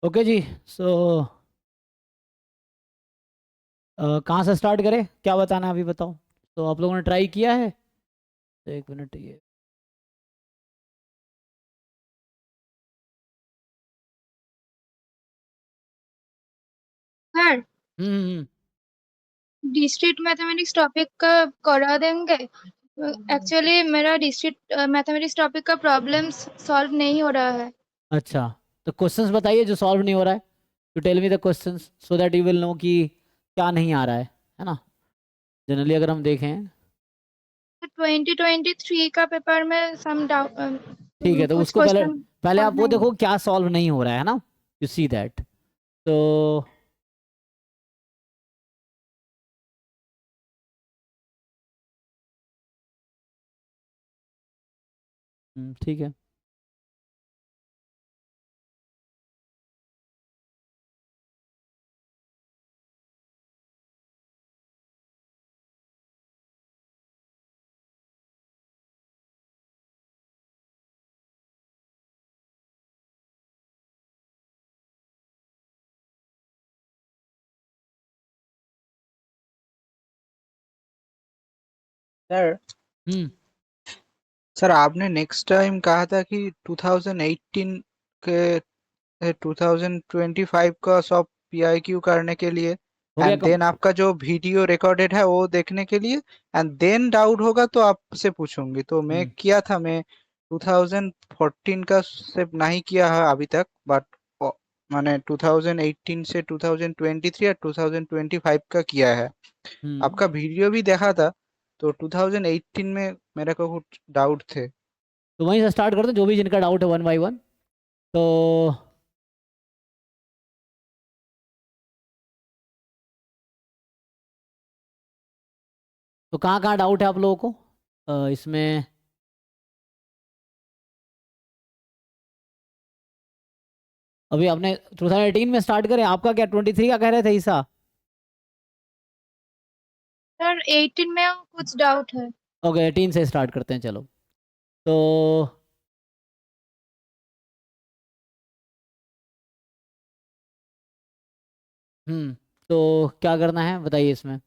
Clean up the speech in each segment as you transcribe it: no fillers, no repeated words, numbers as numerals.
Okay जी। सो कहाँ से start करें, क्या बताना है अभी बताओ। तो आप लोगों ने ट्राई किया है? तो एक मिनट ये। सर, हम्म। डिस्ट्रिक्ट मैथमेटिक्स टॉपिक का करा देंगे। एक्चुअली मेरा डिस्ट्रिक्ट मैथमेटिक्स टॉपिक का प्रॉब्लम्स सॉल्व नहीं हो रहा है। अच्छा, तो क्वेश्चंस बताइए जो सॉल्व नहीं हो रहा है। To tell me the questions so that you will know कि क्या नहीं आ रहा है ना। जनरली अगर हम देखें। 2023 का पेपर में सम डाउट, ठीक है, तो कुछ उसको पहले क्वेश्चन पहले आप सॉल्व वो नहीं हो। देखो क्या सॉल्व नहीं हो रहा है ना। You see that. तो ठीक है। सर हम्म। सर आपने नेक्स्ट टाइम कहा था कि 2018 के 2025 का सब पीआईक्यू करने के लिए, हो गया एंड कम। देन आपका जो वीडियो रिकॉर्डेड है वो देखने के लिए, एंड देन डाउट होगा तो आपसे पूछूंगी। तो मैं हम्म। किया था, मैं 2014 का से नहीं किया है अभी तक, बट मैंने 2018 से 2023 और 2025 का किया है। हम्म। आपका वीडियो भी देखा था, तो 2018 में मेरे को कुछ डाउट थे। तो वहीं से स्टार्ट करते हैं, जो भी जिनका डाउट है वन बाय वन। तो तो कहाँ कहाँ डाउट है आप लोगों को इसमें? अभी आपने 2018 में स्टार्ट करें, आपका क्या 23 का कह रहे थे ईसा? सर 18 में कुछ डाउट है। ओके, 18 से स्टार्ट करते हैं चलो। तो तो क्या करना है बताइए इसमें।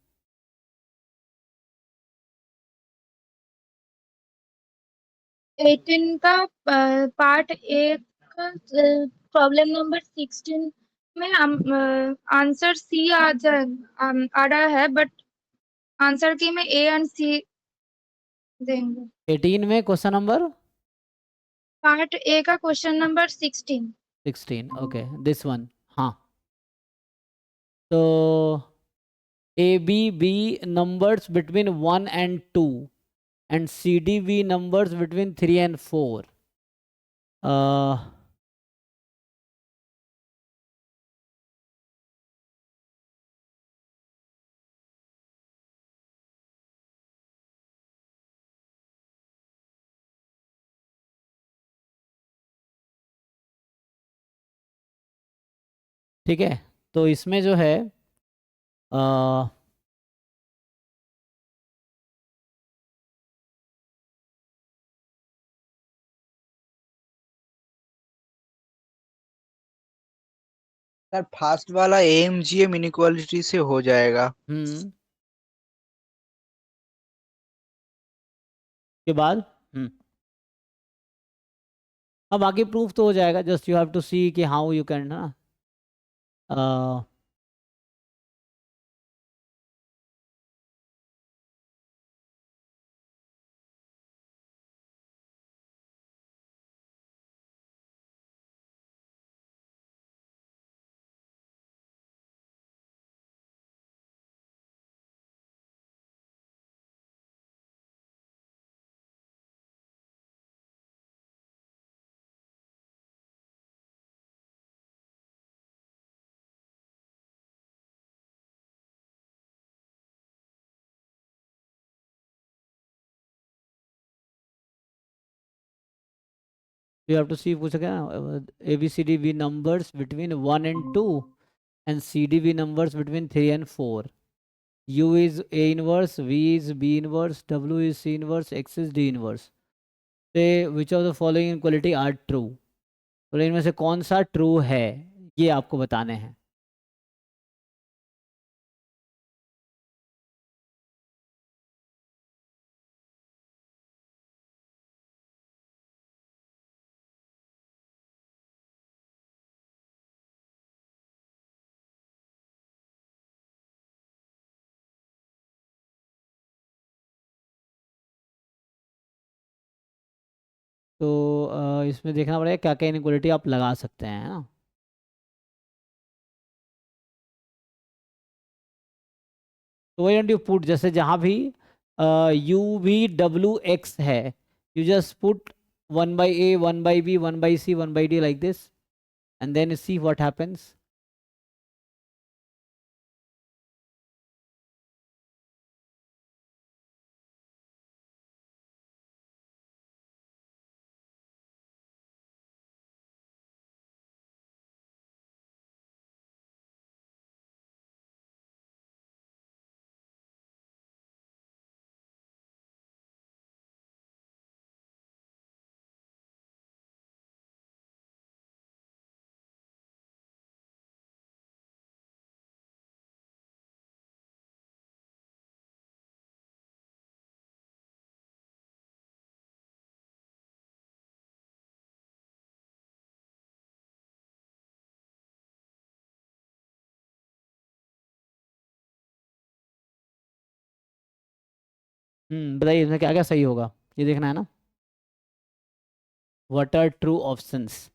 18 का पार्ट ए का प्रॉब्लम नंबर 16 में आंसर सी आ रहा है, बट आंसर की में ए एंड सी देंगे। 18 में क्वेश्चन नंबर पार्ट ए का question number 16। 16, okay this one. हाँ, तो A B be numbers between 1 and 2 and C D be numbers between 3 and 4। ठीक है, तो इसमें जो है अ, सर फास्ट वाला एमजीएम इनइक्वालिटी से हो जाएगा। हम्म के बाद अब बाकी प्रूफ तो हो जाएगा, just you have to see कि हाउ यू कैन ना। यू हैव टू सी पूछ सके ना, A B C D be numbers between 1 and 2 and C D be numbers between 3 and 4। U is A inverse, V is B inverse, W is C inverse, X is D inverse। say which of the following inequality are true। तो इनमें से कौन सा true है? ये आपको बताने हैं। तो इसमें देखना पड़ेगा क्या क्या इनइक्वालिटी आप लगा सकते हैं, है ना। तो वही डोंट यू पुट, जैसे जहाँ भी यू वी डब्ल्यू एक्स है, you just put 1/a 1/b 1/c 1/d like this, and then see what happens. बताइए इसमें क्या क्या सही होगा, ये देखना है ना। What are true options.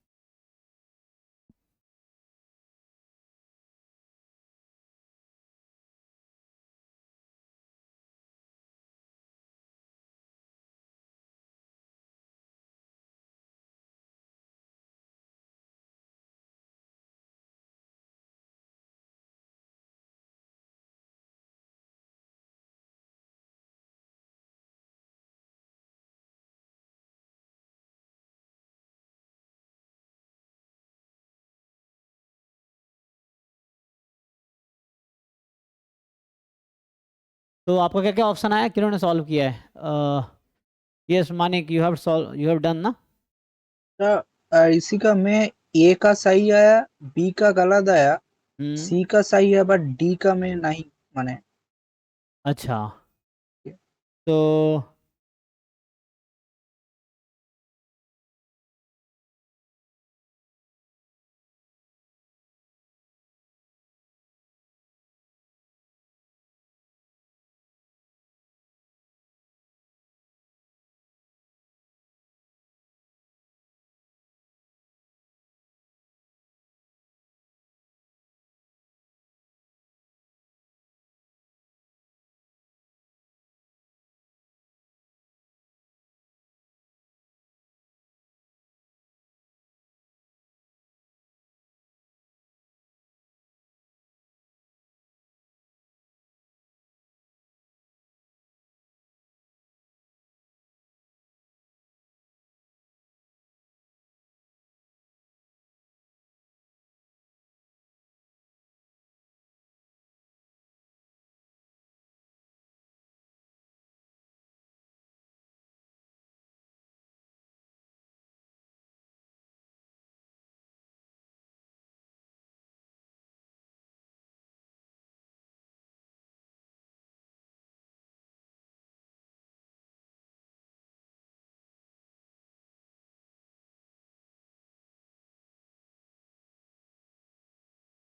तो आपका क्या क्या ऑप्शन आया, किन्होंने सॉल्व किया है। Yes Manik, you have solve, you have done ना। इसी का में ए का सही आया, बी का गलत आया, हम्म सी का सही है, बट डी का में नहीं माने। अच्छा, तो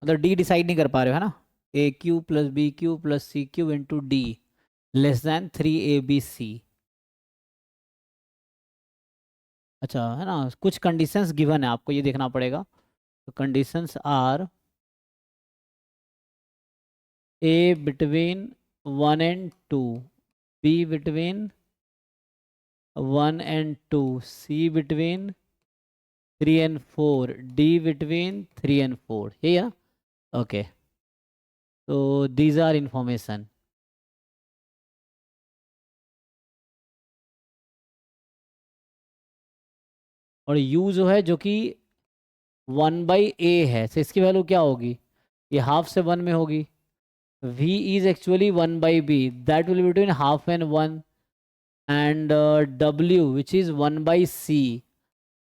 मतलब डी डिसाइड नहीं कर पा रहे हो, है ना। A Q plus B Q plus C Q into D less than 3 AB C। अच्छा, है ना, कुछ कंडीशंस गिवन है, आपको ये देखना पड़ेगा। तो conditions are A between 1 and 2, B between 1 and 2, C between 3 and 4, D between 3 and 4, यही है ना। ओके, तो दीज आर इंफॉर्मेशन। और यू जो है, जो कि 1/a है, तो इसकी वैल्यू क्या होगी, ये हाफ से 1 में होगी। v is actually 1/b, that will be between half and 1, and w which is 1/c,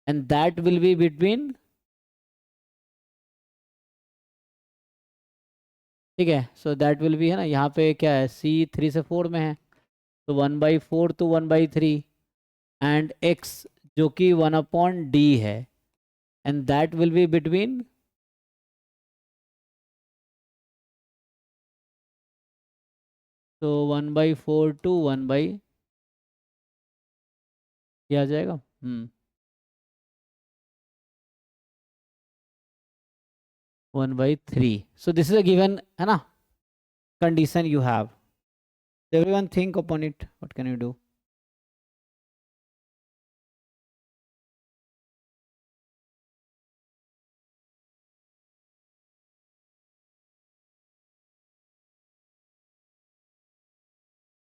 and that will be between ठीक है, सो दैट विल बी, है ना, यहाँ पे क्या है, C 3 से 4 में है, तो 1/4 to 1/3, एंड x जो कि 1/d है, and that will be between, तो 1/4 to 1/, ये आ जाएगा। 1/3, so this is a given, है ना, condition you have. Everyone think upon it. What can you do?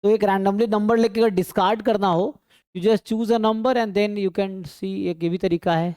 तो एक रैंडमली नंबर लेके अगर डिस्कार्ड करना हो, you just choose a number and then you can see, एक ये भी तरीका है।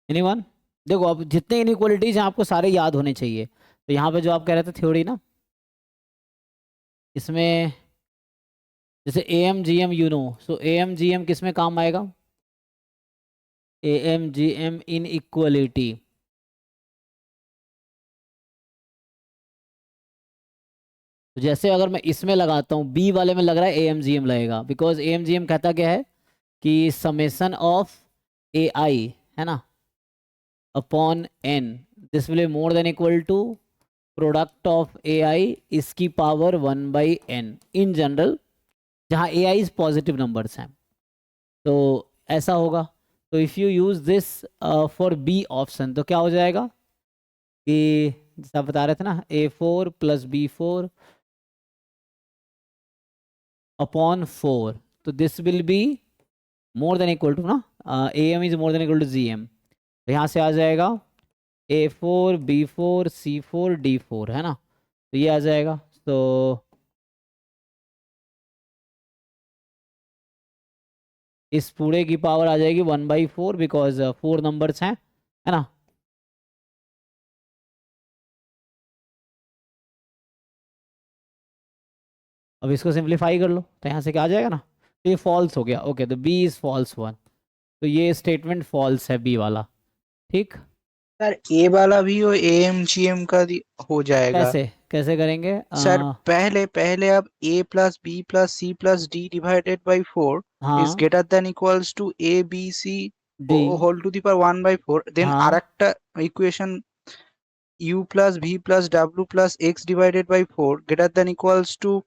एनीवन? देखो, अब जितने इनइक्वालिटीज हैं आपको सारे याद होने चाहिए। तो यहाँ पे जो आप कह रहे थे थ्योरी ना, इसमें जैसे AMGM you know, so AMGM किस में काम आएगा? AMGM इन इक्वलिटी। तो जैसे अगर मैं इसमें लगाता हूँ, B वाले में लग रहा है AMGM लगेगा, बिकॉज AMGM कहता क्या है कि समेशन ऑफ AI, है ना, upon n, this will be more than equal to product of AI इसकी पावर 1/n इन जनरल, जहाँ AI इज पॉजिटिव नंबर्स हैं, तो ऐसा होगा। तो if you use this for B option, तो क्या हो जाएगा कि जैसा आप बता रहे थे ना, A4 + B4 अपॉन 4, तो this will be more than equal to ना, AM is more than equal to GM, तो यहाँ से आ जाएगा A4 B4 C4 D4, है ना, तो ये आ जाएगा। तो इस पूरे की पावर आ जाएगी 1/4, बिकॉज 4 नंबर्स हैं, है ना। अब इसको सिंप्लीफाई कर लो, तो यहाँ से क्या आ जाएगा ना, तो ये फॉल्स हो गया। ओके, तो B इज फॉल्स 1, तो ये स्टेटमेंट फॉल्स है B वाला। ठीक, सर ए वाला भी और AMGM का हो जाएगा। कैसे कैसे करेंगे? सर पहले पहले अब A + B + C + D divided by 4 is हाँ, greater than equals to ABC D, whole to the power 1/4, then हाँ, আরেকটা equation U + V + W + X divided by 4 greater than equals to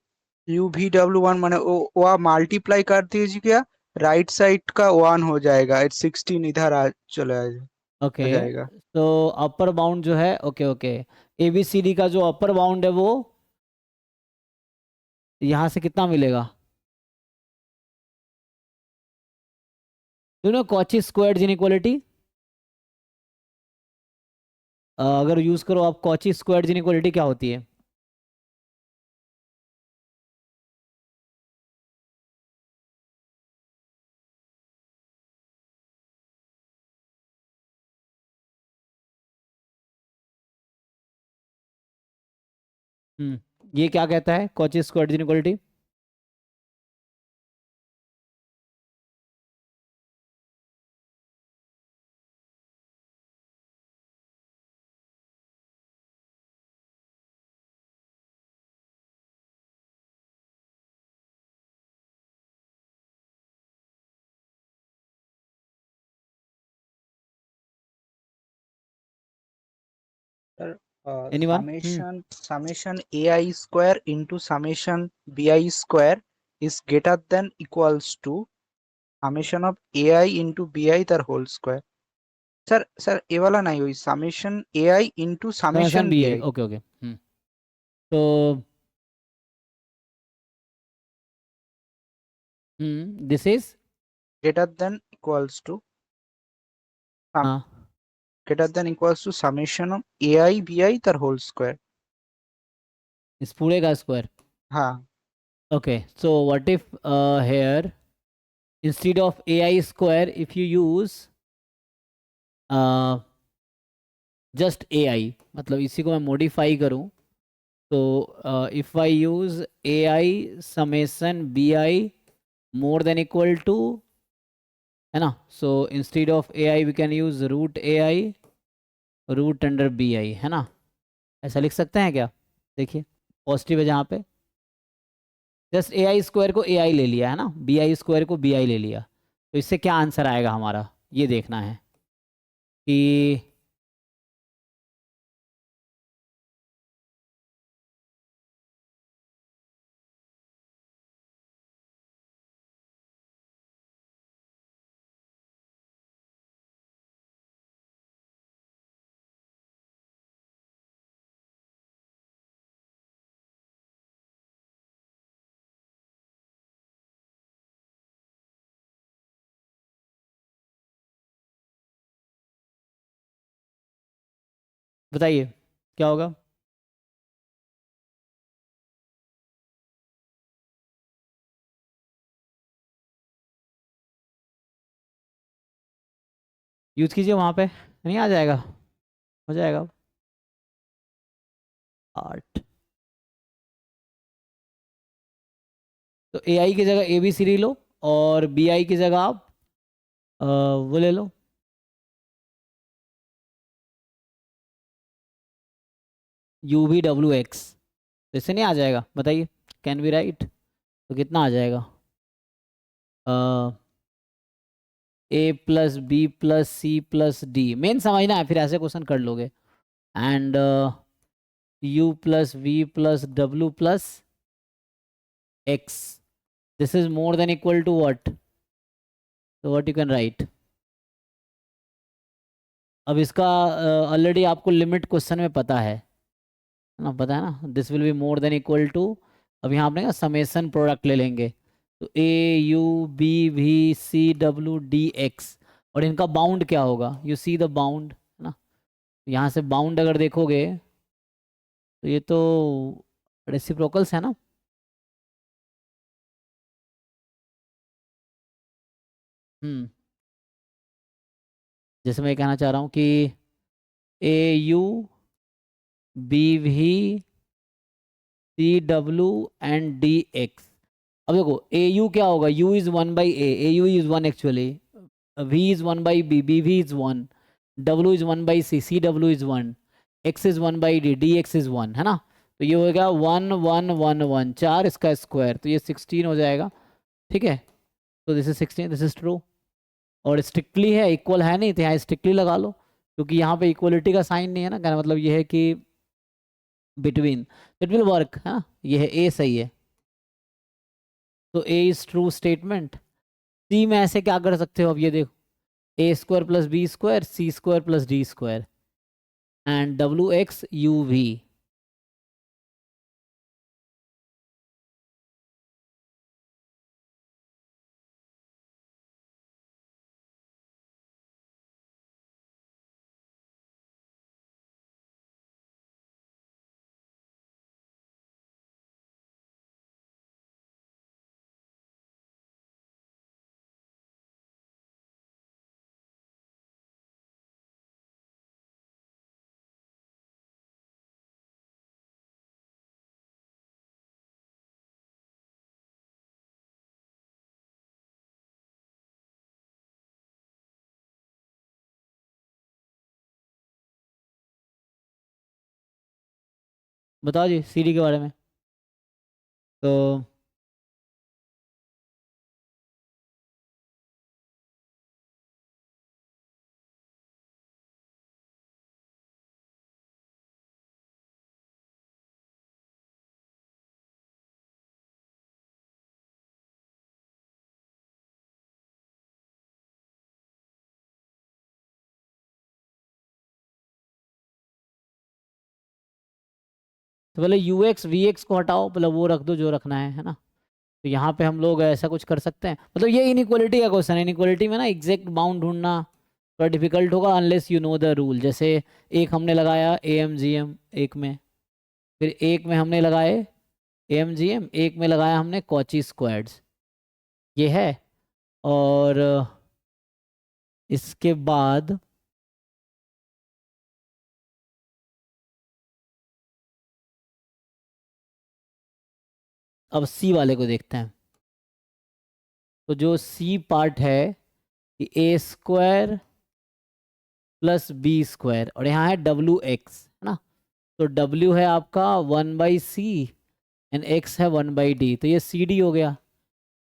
UVW1, माने वो multiply कर दीजिएगा, right side का 1 हो जाएगा, 16 इधर आ चला जाएगा। ओके, हो जाएगा। तो अपर बाउंड जो है, ओके ओके, ABCD का जो अपर बाउंड है वो यहाँ से कितना मिलेगा? You know Cauchy squared inequality, अगर यूज करो आप कॉची स्क्वायर्ड इनइक्वालिटी क्या होती है? ये क्या कहता है Cauchy squared inequality? Sir anyone? summation AI square into summation BI square is greater than equals to summation of AI into BI their whole square। Sir sir ये वाला नहीं हुई, summation AI into summation BI, BI। Okay okay. तो this is, greater than equals to हाँ, greater than equals to summation of AI BI their whole square। इस पूरे का square. हाँ Okay, so what if here instead of AI square if you use just AI, मतलब इसी को मैं modify करूँ तो if I use AI summation BI more than equal to, है ना, so instead of AI we can use root AI root under BI, है ना, ऐसा लिख सकते हैं क्या? देखिए पॉजिटिव है जहाँ पे, जस्ट AI स्क्वायर को AI ले लिया है ना, BI स्क्वायर को BI ले लिया, तो इससे क्या आंसर आएगा हमारा ये देखना है कि बताइए क्या होगा? यूज कीजिए वहाँ पे, नहीं आ जाएगा? हो जाएगा। 8, तो AI की जगह ABCD लो और BI की जगह आप वो ले लो, UVWX, तो इससे नहीं आ जाएगा? बताइए, कैन बी राइट? तो कितना आ जाएगा? A+B+C+D, मेन समझना है फिर ऐसे क्वेश्चन कर लोगे, and U+V+W+X, this is more than equal to what? तो व्हाट यू कैन राइट? अब इसका ऑलरेडी आपको लिमिट क्वेश्चन में पता है ना, पता है ना, this will be more than equal to, अब यहाँ अपने का समेसन प्रोडक्ट ले लेंगे, तो AUBVCWDX, और इनका बाउंड क्या होगा? यू सी द बाउंड, है ना, यहाँ से बाउंड अगर देखोगे तो ये तो रेसिप्रोकल्स है ना, जैसे मैं कहना चाह रहा हूँ कि AUBVCW&DX, अब देखो AU क्या होगा? U is 1/A, AU is 1 actually, V is 1/B, BV is 1, W is 1/C, CW is 1, X is 1/D, DX is 1, है ना, तो ये हो गया 1 1 1 1, 4 इसका स्क्वायर, तो ये 16 हो जाएगा, ठीक है, तो this is 16, this is true, और स्ट्रिक्टली है, इक्वल है नहीं, तो यहाँ स्ट्रिक्टली लगा लो, क्योंकि यहाँ पे इक्वलिटी का साइन नहीं है ना, कहना मतलब ये है कि बिटवीन, इट विल वर्क, है ना, ये है A सही है, तो A is true statement. C में ऐसे क्या कर सकते हो? अब ये देखो A square plus B square C square plus D square and W X U V. बताओ जी सीडी के बारे में. तो पहले यू एक्स वी एक्स को हटाओ, मतलब वो रख दो जो रखना है ना. तो यहाँ पे हम लोग ऐसा कुछ कर सकते हैं. मतलब ये इनइक्वालिटी का क्वेश्चन है. इनइक्वालिटी में ना एग्जैक्ट बाउंड ढूंढना थोड़ा डिफिकल्ट होगा unless you know the rule. जैसे एक हमने लगाया ए एम जी एम एक में, फिर एक में हमने लगाए ए एम जी एम, एक में लगाया हमने कॉची स्क्वायर्ड्स, ये है. और इसके बाद अब सी वाले को देखते हैं. तो जो सी पार्ट है कि ए स्क्वायर प्लस बी स्क्वायर और यहाँ है डब्ल्यू एक्स है ना. तो डब्ल्यू है आपका 1/c एंड एक्स है 1/d. तो ये सी डी हो गया.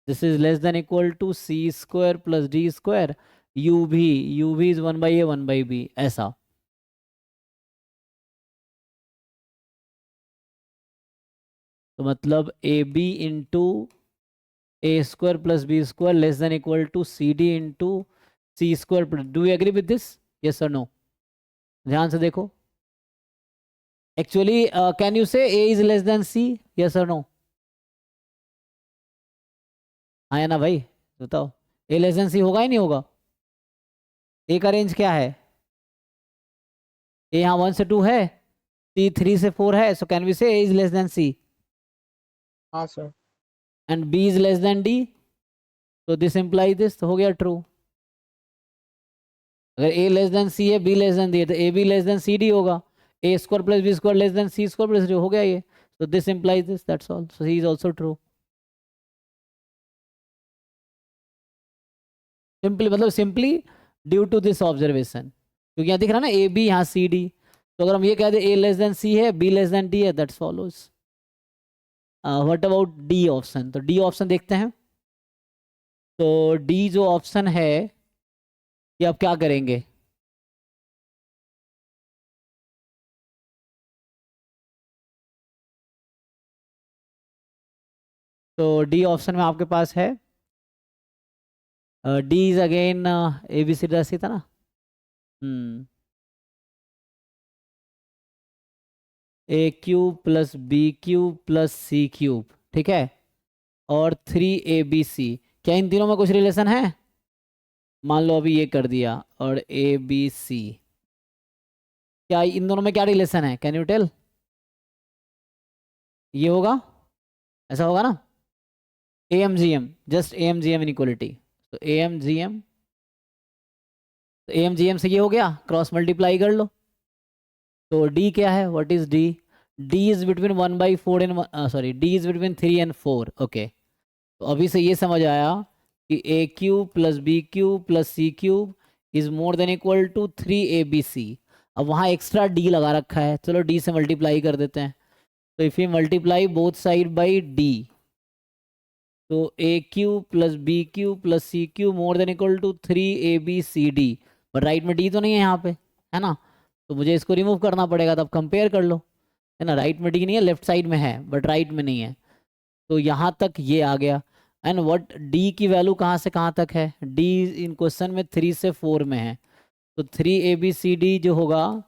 This is less than equal to C square plus D square U भी इज 1/a 1/b ऐसा. तो मतलब A B into A square plus B square less than equal to C D into C square plus. Do you agree with this? Yes और no? ध्यान से देखो. Actually can you say A is less than C? Yes और no? हाँ या ना भाई बताओ. ए लेस देन सी होगा ही नहीं होगा? ए का रेंज क्या है? ए यहाँ 1 से 2 है, सी 3 से 4 है. सो can we say A is less than C? हाँ sir. And B is less than D. तो दिस इम्प्लाई दिस. तो हो गया ट्रू. अगर ए लेस देन सी है, बी लेस देन डी है, तो A B less than C D होगा. A square plus B square less than C square plus D हो गया ये. तो this implies this. That's all. So he is also true. Simply मतलब simply due to this observation. क्योंकि यहाँ दिख रहा है ना ए बी, यहाँ सी डी. तो अगर हम ये कह दें ए लेस देन सी है, बी लेस देन डी है, that's follows. What about D option? तो डी ऑप्शन देखते हैं. तो डी जो ऑप्शन है ये आप क्या करेंगे? तो डी ऑप्शन में आपके पास है D is again A B C राशि था ना. A cube plus B cube plus C cube, ठीक है, और 3abc. क्या इन तीनों में कुछ रिलेशन है? मान लो अभी ये कर दिया और ए बी सी, क्या इन दोनों में क्या रिलेशन है? Can you tell? ये होगा, ऐसा होगा ना. A M G M, just A M G M inequality. तो ए एम जी एम, तो ए एम जी एम से ये हो गया, क्रॉस मल्टीप्लाई कर लो. तो डी क्या है? What is D? D is between 1/4 and sorry D is between 3 and 4. Okay. तो अभी से ये समझ आया कि A cube plus B cube plus C cube is more than equal to 3abc. अब वहाँ एक्स्ट्रा डी लगा रखा है, चलो डी से मल्टीप्लाई कर देते हैं. तो if you multiply both side by D, तो A cube plus B cube plus C cube more than equal to 3abcd. But right में डी तो नहीं है यहाँ पे, है ना. तो मुझे इसको रिमूव करना पड़ेगा. तब कंपेयर कर लो, है ना. राइट में डी नहीं है, लेफ्ट साइड में है, बट राइट में नहीं है. तो यहाँ तक ये आ गया. एंड व्हाट डी की वैल्यू कहाँ से कहाँ तक है? डी इन क्वेश्चन में 3 से 4 में है, तो 3 ABCD जो होगा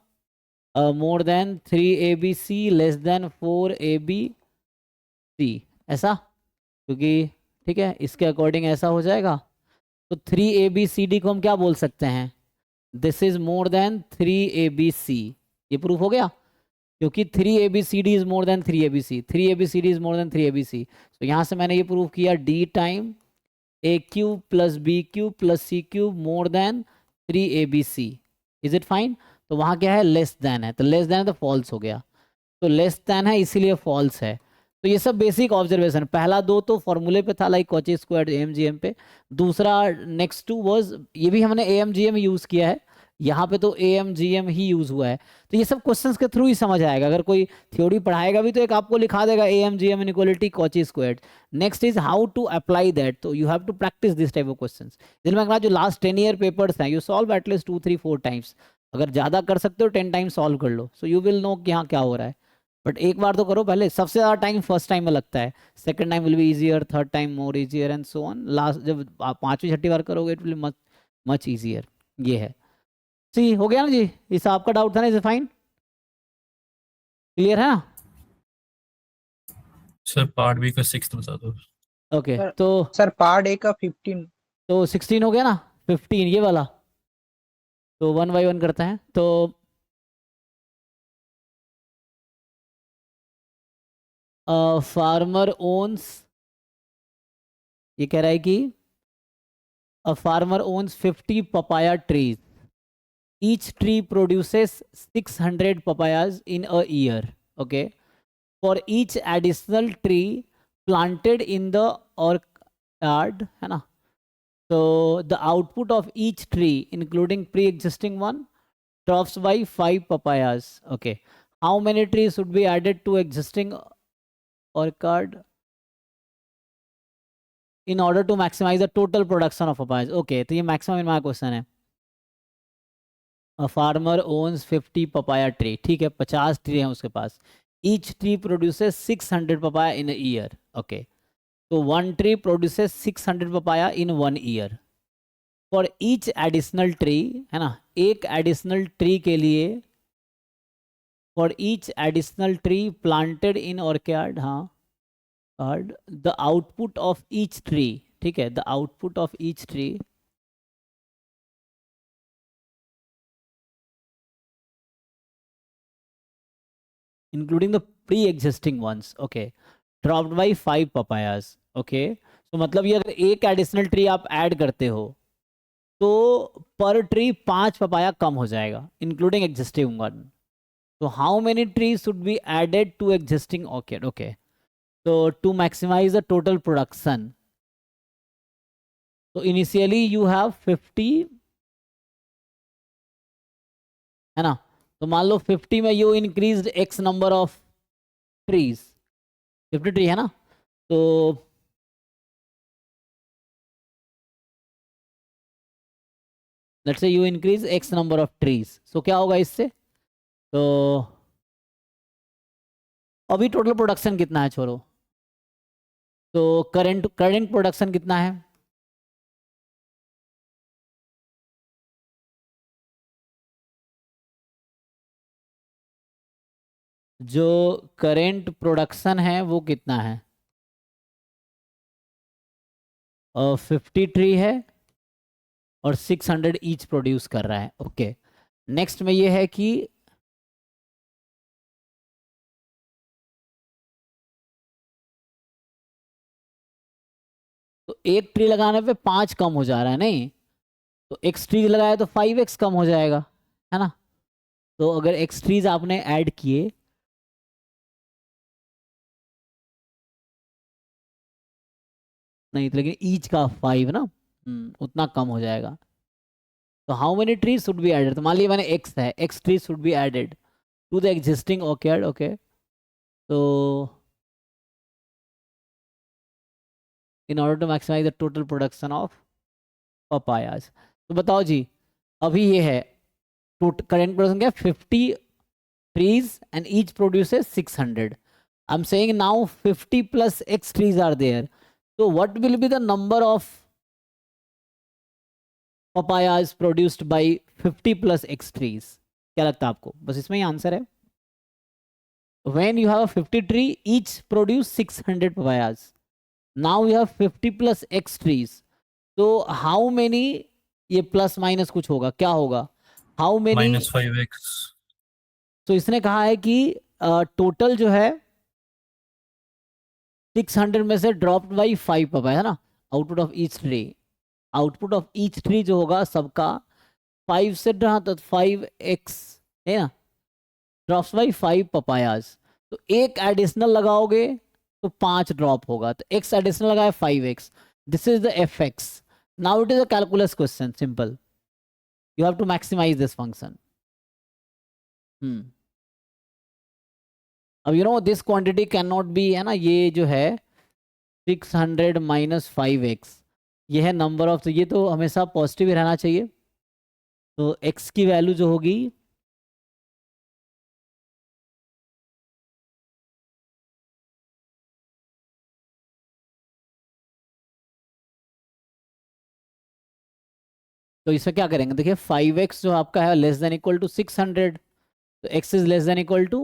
more than 3ABC less than 4ABC, ऐसा, क्योंकि ठीक है इसके अकॉर्डिंग ऐसा हो जाएगा। तो 3ABCD को हम क्या बोल सकते हैं? This is more then 3ABC, ये प्रूफ हो गया, क्योंकि 3ABCD is more then 3ABC, 3ABCD is more then 3ABC। तो यहाँ से मैंने ये प्रूव किया D time A cube plus B cube plus C cube more then 3ABC। Is it fine? तो वहाँ क्या है? लेस देन है, तो लेस देन है तो फॉल्स हो गया, तो लेस देन है इसीलिए फॉल्स है। तो ये सब बेसिक ऑब्जर्वेशन, पहला दो तो फॉर्मूले पे था लाइक कॉची स्क्वायर AMGM पे, दूसरा नेक्स्ट टू वाज, ये भी हमने AMGM यूज किया है, यहाँ पे तो AMGM ही यूज हुआ है। तो ये सब क्वेश्चंस के थ्रू ही समझ आएगा, अगर कोई थ्योरी पढ़ाएगा भी तो एक आपको लिखा देगा AMGM inequality Cauchy Schwarz. Next is how to apply that, तो you have to practice this type of questions. जिनमें जो लास्ट 10 ईयर पेपर्स हैं, यू सॉल्व एटलीस्ट 2 3 4 टाइम्स, अगर ज़्यादा कर सकते हो 10 टाइम्स सॉल्व कर लो, सो यू विल नो कि हाँ क्या हो रहा है। बट एक बार तो करो पहले, सबसे ज़्यादा टाइम फर्स्ट टाइम में लगता है, second time will be easier, third time more easier and so on, last जब आप पाँचवीं छठी बार करोगे it will much much easier. ये है, सी हो गया ना जी, इस आपका डाउट था ना, इज फाइन, क्लियर है ना? सर पार्ट बी का 6 बता दो। ओके सर- तो सर पार्ट ए का 15। 16 हो गया ना, 15 ये वाला, तो 1 by 1 करते हैं। तो फार्मर ओन्स, ये कह रहा है कि a farmer owns 50 papaya trees, each tree produces 600 papayas in a year, okay, for each additional tree planted in the orchard, है ना, so the output of each tree including pre-existing one drops by 5 papayas, okay, how many trees should be added to existing orchard in order to maximize the total production of papayas? Okay, तो ये maximum इनका question है। A farmer owns 50 papaya tree, ठीक है 50 tree हैं उसके पास, each tree produces 600 papaya in a year, okay, तो one tree produces 600 papaya in 1 year, for each additional tree, है ना, एक additional tree के लिए, for each additional tree planted in orchard, हाँ, the output of each tree, ठीक है, the output of each tree including the pre-existing ones, okay, dropped by 5 papayas, okay, so मतलब ये अगर एक additional tree आप ऐड करते हो तो पर ट्री 5 पपाया कम हो जाएगा including existing one, so how many trees should be added to existing orchid, okay, so to maximize the total production, so initially you have 50, है ना, तो मान लो 50 में you increased x number of trees, 50 tree है ना, तो let's say you increase x number of trees, so क्या होगा इससे, तो अभी टोटल प्रोडक्शन कितना है छोड़ो, तो करंट प्रोडक्शन कितना है, जो करेंट प्रोडक्शन है वो कितना है, 50 ट्री है और 600 ईच प्रोड्यूस कर रहा है, ओके। नेक्स्ट में ये है कि तो एक ट्री लगाने पे 5 कम हो जा रहा है, नहीं तो एक्स ट्रीज लगाया तो 5x कम हो जाएगा, है ना, तो अगर एक्स ट्रीज आपने ऐड किए नहीं तो, लेकिन ईच का 5 ना, उतना कम हो जाएगा, तो how many trees should be added, तो मान लीजिए मैंने x है, x trees should be added to the existing orchid, okay, तो in order to maximise the total production of papayas, तो बताओ जी अभी ये है करेंट प्रोडक्शन क्या, 50 trees and each produces 600, I am saying now 50 plus x trees are there, तो what will be the number of papayas produced by 50 plus x trees? क्या लगता है आपको? बस इसमें ही आंसर है. When you have a 50 tree, each produce 600 papayas. Now you have 50 plus x trees. So how many, ये plus minus कुछ होगा, क्या होगा? How many? -5x. तो इसने कहा है कि टोटल जो है 600 में से ड्रॉप्ड बाई 5 पपाया है ना, output of each tree. Output of each tree जो होगा सबका 5 से रहा तो 5x है ना, ड्रॉप्स बाई 5 पपायाज. तो एक एडिशनल लगाओगे तो 5 ड्रॉप होगा, तो x एडिशनल लगाए 5x. This is the fx. Now it is a calculus question, simple. You have to maximise this function. अब you know this quantity can not be, है ना, ये जो है 600 माइनस 5x, ये है नंबर ऑफ, तो ये तो हमेशा पॉजिटिव ही रहना चाहिए. तो x की वैल्यू जो होगी तो इसमें क्या करेंगे, देखिए 5x जो आपका है लेस देन इक्वल टू 600, तो x is less than equal to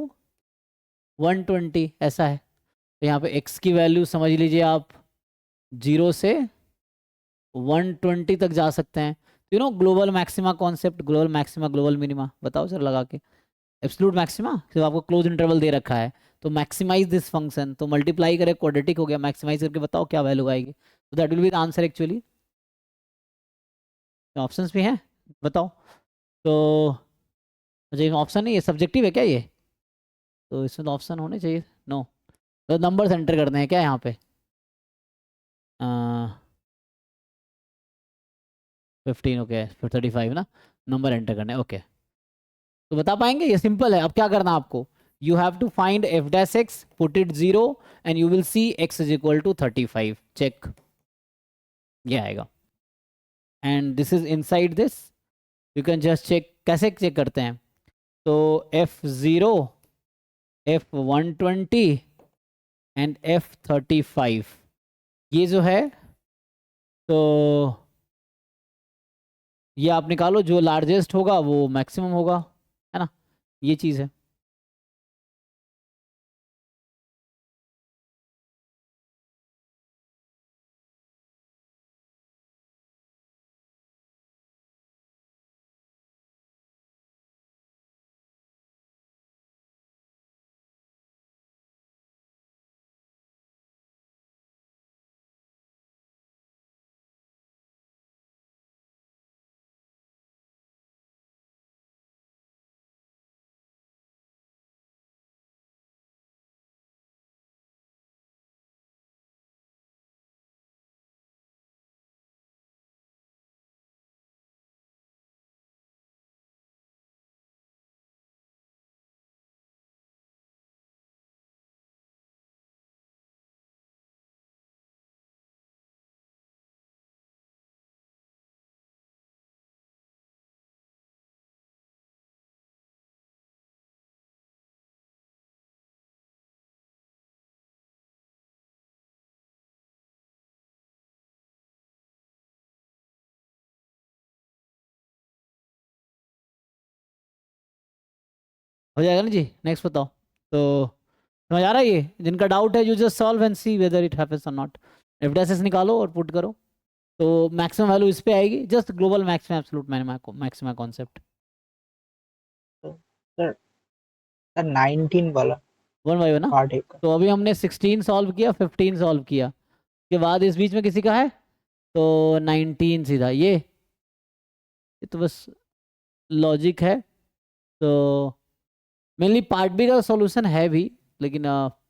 120, ऐसा है. तो यहाँ पे x की वैल्यू समझ लीजिए आप 0 से 120 तक जा सकते हैं. You know global maxima concept, global maxima global minima, बताओ सर लगा के. एब्सोल्यूट मैक्सिमा सिर्फ आपको क्लोज इंटरवल दे रखा है, तो मैक्सिमाइज दिस फंक्शन, तो मल्टीप्लाई करे क्वाड्रेटिक हो गया, मैक्सिमाइज करके बताओ क्या वैल्यू आएगी. तो that will be the answer actually. Options भी हैं, बताओ. तो अच्छा इसमें ऑप्शन नहीं, ये सब्जेक्टिव है क्या ये? तो इसमें तो ऑप्शन होने चाहिए. नो, तो नंबर्स एंटर करने हैं क्या यहाँ पे? 15 ओके, फिर 35 ना, नंबर एंटर करने. ओके, तो बता पाएंगे? ये सिंपल है. अब क्या करना आपको, you have to find f dash x, put it 0 and you will see x is equal to 35. Check, ये आएगा. And this is inside this, you can just check. कैसे चेक करते हैं? तो f0, f120 एंड f35, ये जो है तो ये आप निकालो, जो लार्जेस्ट होगा वो मैक्सिमम होगा, है ना, ये चीज़ है. हो जाएगा ना जी. नेक्स्ट बताओ. तो समझ आ रहा है? ये जिनका डाउट है, you just solve and see whether it happens और नॉट. एफ डैश एस निकालो और पुट करो, तो मैक्सिमम वैल्यू इस पे आएगी. Just global maximum absolute maximum concept. Sir 19 वाला वन बाई वन ना. पार्ट एक का. तो अभी हमने 16 सॉल्व किया, 15 सॉल्व किया, के बाद इस बीच में किसी का है तो 19 सीधा. ये तो बस लॉजिक है. तो मेनली पार्ट बी का सॉल्यूशन है भी, लेकिन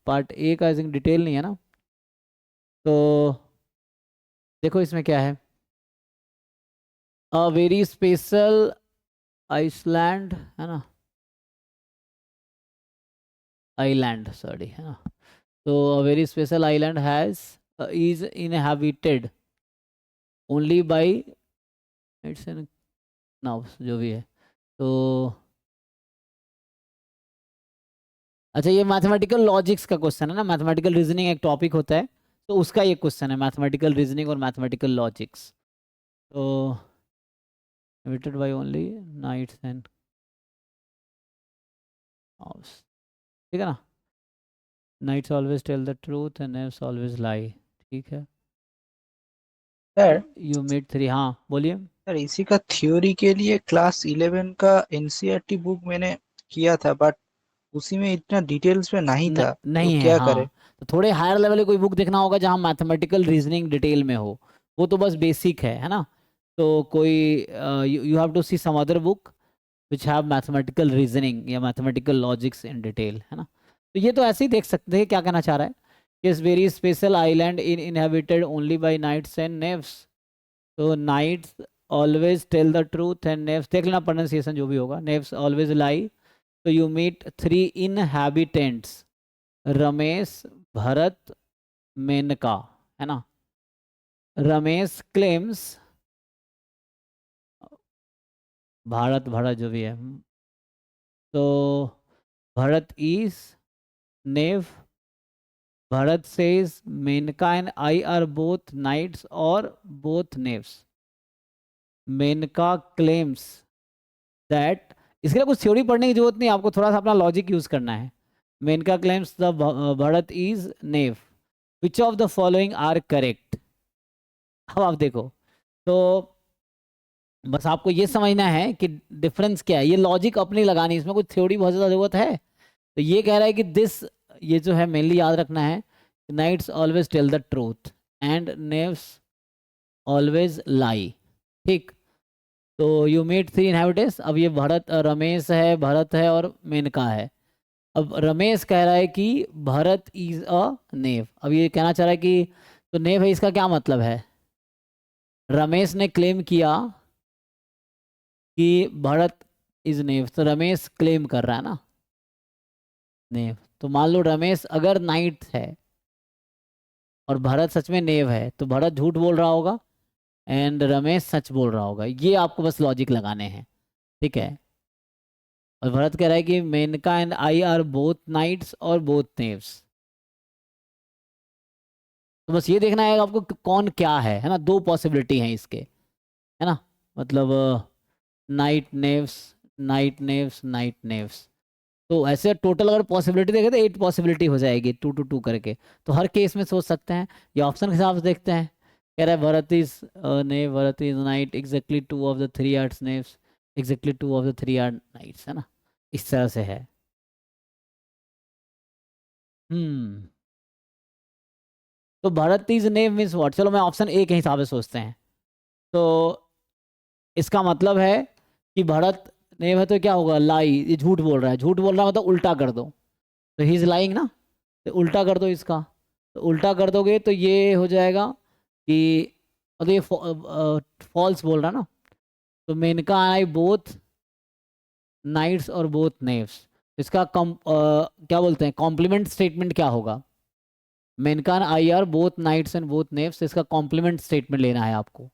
पार्ट ए का आई थिंक डिटेल नहीं है ना. तो देखो इसमें क्या है, अ वेरी स्पेशल आइसलैंड, है ना, आइलैंड सॉरी, है ना. तो a very special island has is inhabited only by it's an now, जो भी है. तो अच्छा, ये मैथमेटिकल लॉजिक्स का क्वेश्चन है ना, मैथमेटिकल रीजनिंग एक टॉपिक होता है. तो उसका ये क्वेश्चन है, मैथमेटिकल रीजनिंग और मैथमेटिकल लॉजिक्स। तो invited by only knights and offs, ठीक है ना। Knights always tell the truth and knaves always lie, ठीक है। सर यू मीट 3, हाँ बोलिए। सर इसी का थ्योरी के लिए क्लास 11 का एनसीईआरटी बुक मैंने किया था, बट उसी में इतना डिटेल्स में नहीं था, तो नहीं है, क्या करे? हाँ। तो थोड़े हायर लेवल की कोई बुक देखना होगा जहाँ मैथमेटिकल रीजनिंग डिटेल में हो, वो तो बस बेसिक है ना। तो कोई you have to see some other book which have mathematical reasoning या मैथमेटिकल लॉजिक्स इन डिटेल, है ना। तो ये तो ऐसे ही देख सकते हैं, क्या कहना चाह रहा है। इस very special island in inhabited only by knights and knaves. तो knights always tell the truth and knaves, देख लेना प्रोनाउंसिएशन जो भी होगा, नेव्स ऑलवेज लाई। तो you meet 3 inhabitants, Ramesh, Bharat, Menaka, है ना। रमेश क्लेम्स, भारत भरत जो भी है, तो Bharat is knave, Bharat says Menaka and I are both knights और both knaves. Menaka claims that, इसके लिए कुछ थ्योरी पढ़ने की जरूरत नहीं, आपको थोड़ा सा अपना लॉजिक यूज करना है। Menaka claims the Bharat is knave, which of the following are correct. अब आप देखो, तो बस आपको ये समझना है कि डिफरेंस क्या है, ये लॉजिक अपनी लगानी, इसमें कोई थ्योरी बहुत ज़्यादा जरूरत है। तो ये कह रहा है कि दिस, ये जो है मेनली याद रखना है, knights always tell the truth and knaves always lie, ठीक। तो यू मीट 3 इनहैबिटेंट्स, अब ये भरत रमेश है, भरत है और मेनका है। अब रमेश कह रहा है कि भरत इज अ नेव, अब ये कहना चाह रहा है कि तो नेव है, इसका क्या मतलब है। रमेश ने क्लेम किया कि भरत इज नेव, तो रमेश क्लेम कर रहा है ना नेव। तो मान लो रमेश अगर नाइट है और भरत सच में नेव है, तो भरत झूठ बोल रहा होगा एंड रमेश सच बोल रहा होगा। ये आपको बस लॉजिक लगाने हैं, ठीक है। और भरत कह रहा है कि Menaka and I are both knights और बोथ नेव्स। तो बस ये देखना है आपको कि कौन क्या है ना। दो पॉसिबिलिटी हैं इसके, है ना, मतलब night Neves, night Neves, night Neves. तो ऐसे टोटल अगर पॉसिबिलिटी देखें तो 8 पॉसिबिलिटी हो जाएगी, 2 to 2 करके। तो हर केस में सोच सकते हैं, या ऑप्शन के हिसाब से देखते हैं। कह रहा है Bharat is knave, Bharat is knight, exactly 2 of the 3 are knaves, exactly 2 of the 3 are knights, है ना। इस तरह से है। हम्म तो Bharat is knave means what, चलो मैं ऑप्शन ए के हिसाब से सोचते हैं। तो इसका मतलब है कि भरत नेव है, तो क्या होगा, लाई, ये झूठ बोल रहा है। झूठ बोल रहा है मतलब उल्टा कर दो, तो ही इज लाइंग ना, तो उल्टा कर दो इसका। तो उल्टा कर दोगे तो ये हो जाएगा कि मतलब ये फॉल्स बोल रहा है ना। तो मेनका आई बोथ नाइट्स और बोथ नेव्स, इसका क्या बोलते हैं, कॉम्प्लीमेंट स्टेटमेंट क्या होगा। Menaka I are both knights and both knaves, इसका कॉम्प्लीमेंट स्टेटमेंट लेना है आपको।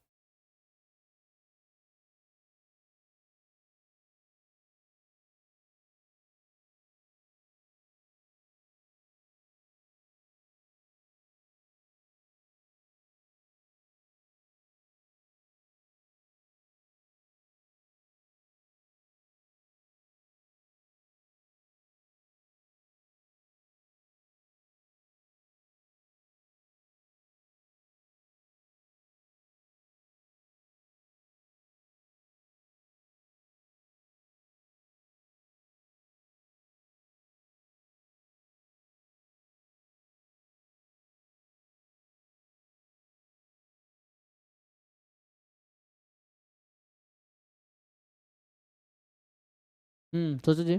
सोचो जी।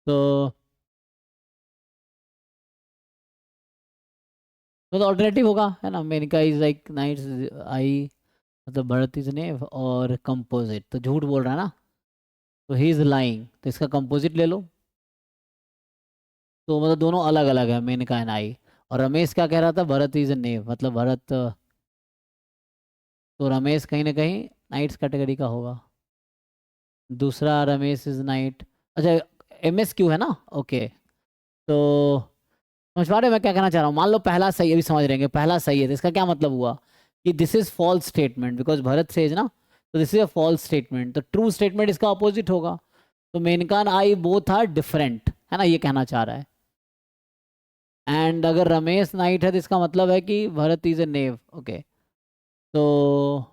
तो ऑल्टरनेटिव होगा, है ना। मेनका इज लाइक नाइट्स, आई मतलब भरत इज नेव, और कंपोजिट तो झूठ बोल रहा है ना, तो ही इज लाइंग, तो इसका कंपोजिट ले लो। तो मतलब दोनों अलग अलग है, मेनका एंड आई। और रमेश क्या कह रहा था, भरत इज नेव, मतलब भरत, तो रमेश कहीं ना कहीं नाइट्स कैटेगरी का होगा। दूसरा रमेश इज नाइट, अच्छा एम एस क्यू है ना, ओके। तो समझ पा रहे हो मैं क्या कहना चाह रहा हूँ? मान लो पहला सही है, अभी समझ रहेंगे, पहला सही है तो इसका क्या मतलब हुआ कि this is false statement because Bharat says ना, तो this is a false statement. तो ट्रू स्टेटमेंट इसका अपोजिट होगा। तो Menaka and I both are different, है ना, ये कहना चाह रहा है। एंड अगर रमेश नाइट है तो इसका मतलब है कि Bharat is a naive. Okay, तो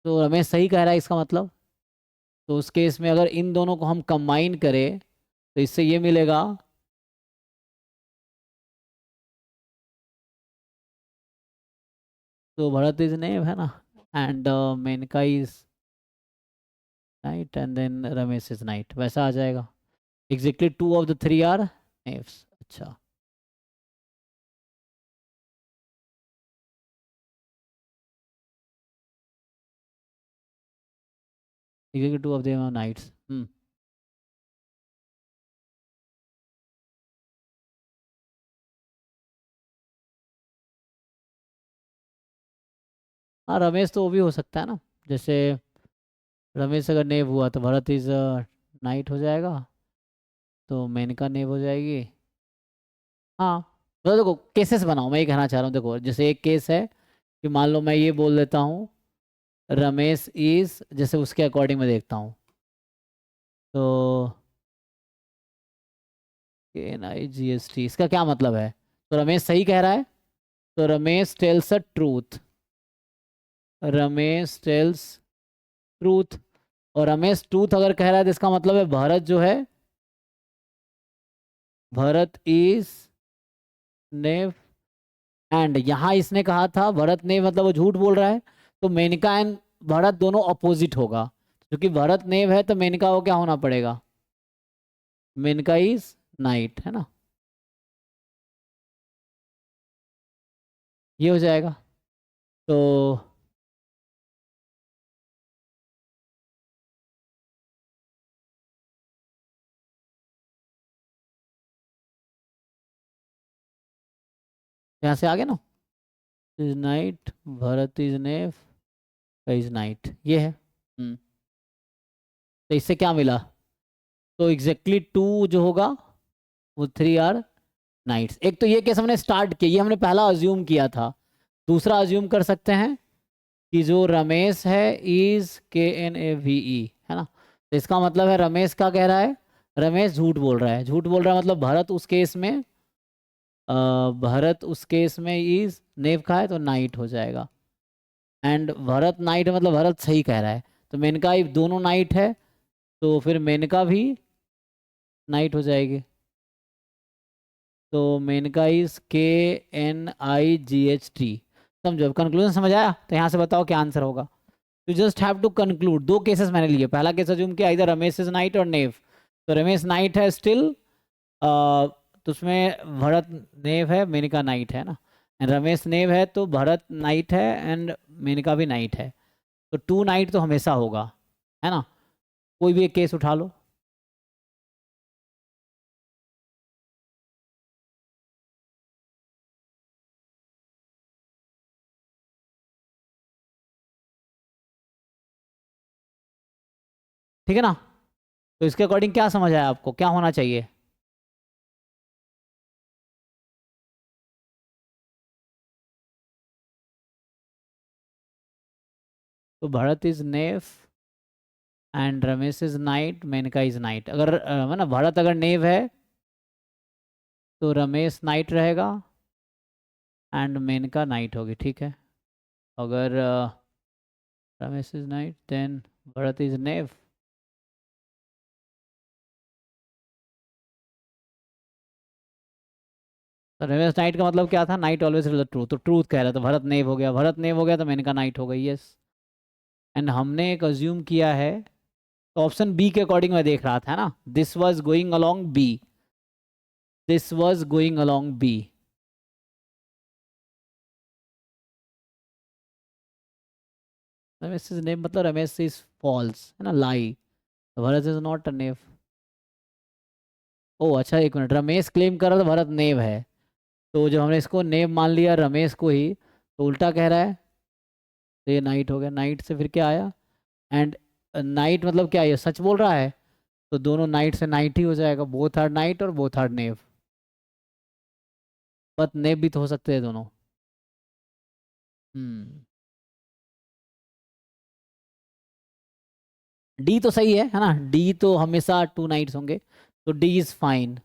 रमेश सही कह रहा है इसका मतलब। तो उस केस में अगर इन दोनों को हम कंबाइन करें तो इससे ये मिलेगा, तो भरत इज नेव है ना, and Menaka is knight and then Ramesh is knight, वैसा आ जाएगा। Exactly 2 of the 3 are knaves. अच्छा, exactly 2 of them are knights. हाँ, रमेश तो वो भी हो सकता है ना, जैसे रमेश अगर नेव हुआ तो भरत इज नाइट हो जाएगा, तो मेनका नेव हो जाएगी। हाँ, मतलब देखो केसेस बनाओ, मैं ये कहना चाह रहा हूँ। देखो जैसे एक केस है कि मान लो मैं ये बोल देता हूँ रमेश इज, जैसे उसके अकॉर्डिंग मैं देखता हूँ, तो NIGST इसका क्या मतलब है? तो रमेश सही कह रहा है, तो Ramesh tells a truth, Ramesh tells truth. और रमेश ट्रूथ अगर कह रहा है तो इसका मतलब है भरत जो है, भरत इज नेव। एंड यहाँ इसने कहा था भरत नेव, मतलब वो झूठ बोल रहा है। तो मेनका एंड भरत दोनों अपोजिट होगा, क्योंकि भरत नेव है तो मेनका को क्या होना पड़ेगा? मेनका इज नाइट, है ना, ये हो जाएगा। तो यहाँ से आगे ना, is night, Bharat is naive, is night, ये है। तो इससे क्या मिला? तो एग्जैक्टली 2 जो होगा वो 3 आर नाइट्स। एक तो ये केस हमने स्टार्ट किया, ये हमने पहला अज्यूम किया था। दूसरा अज्यूम कर सकते हैं कि जो रमेश है इज KNAVE, है ना। तो इसका मतलब है रमेश का कह रहा है, रमेश झूठ बोल रहा है। झूठ बोल रहा है मतलब भरत उस केस में, भरत उस केस में इज नेव का है तो नाइट हो जाएगा। एंड भरत नाइट मतलब भरत सही कह रहा है, तो मेनका दोनों नाइट है, तो फिर मेनका भी नाइट हो जाएगी। तो मेनका इज KNIGHT। समझो, कंक्लूजन समझ आया? तो यहाँ से बताओ क्या आंसर होगा। You just have to conclude. 2 cases मैंने लिए, पहला केस अज्यूम किया इधर रमेश इज नाइट और नेव, तो रमेश नाइट है स्टिल, तो उसमें भरत नेव है, मेनका नाइट है ना। रमेश नेव है तो भरत नाइट है एंड मेनका भी नाइट है, तो 2 नाइट तो हमेशा होगा, है ना। कोई भी एक केस उठा लो। ठीक है ना, तो इसके अकॉर्डिंग क्या समझ आया आपको, क्या होना चाहिए? तो Bharat is knave and Ramesh is knight, Menaka is knight. अगर मतलब भरत अगर नेव है तो रमेश नाइट रहेगा एंड मेनका नाइट होगी, ठीक है। अगर Ramesh is knight then Bharat is knave, तो रमेश नाइट का मतलब क्या था? नाइट ऑलवेज द ट्रूथ, तो ट्रूथ कह रहा था, भरत नेव हो गया, भरत नेव हो गया तो मेनका नाइट हो गई, यस। एंड हमने एक अज्यूम किया है, तो ऑप्शन बी के अकॉर्डिंग मैं देख रहा था ना, this was going along B, this was going along B. Ramesh is knave मतलब रमेश इज फॉल्स, है ना, lie, Bharat is not a knave. ओ अच्छा, एक मिनट, रमेश क्लेम कर रहा था भरत नेव है, तो जब हमने इसको नेव मान लिया रमेश को ही, तो उल्टा कह रहा है, तो ये नाइट हो गया। नाइट से फिर क्या आया? एंड नाइट मतलब क्या, ये सच बोल रहा है, तो दोनों नाइट से नाइट ही हो जाएगा, बोथ आर नाइट और बोथ आर नेव। पत्नेब भी तो हो सकते हैं दोनों। हम्म, डी तो सही है ना, डी तो हमेशा 2 नाइट्स होंगे, तो D is fine.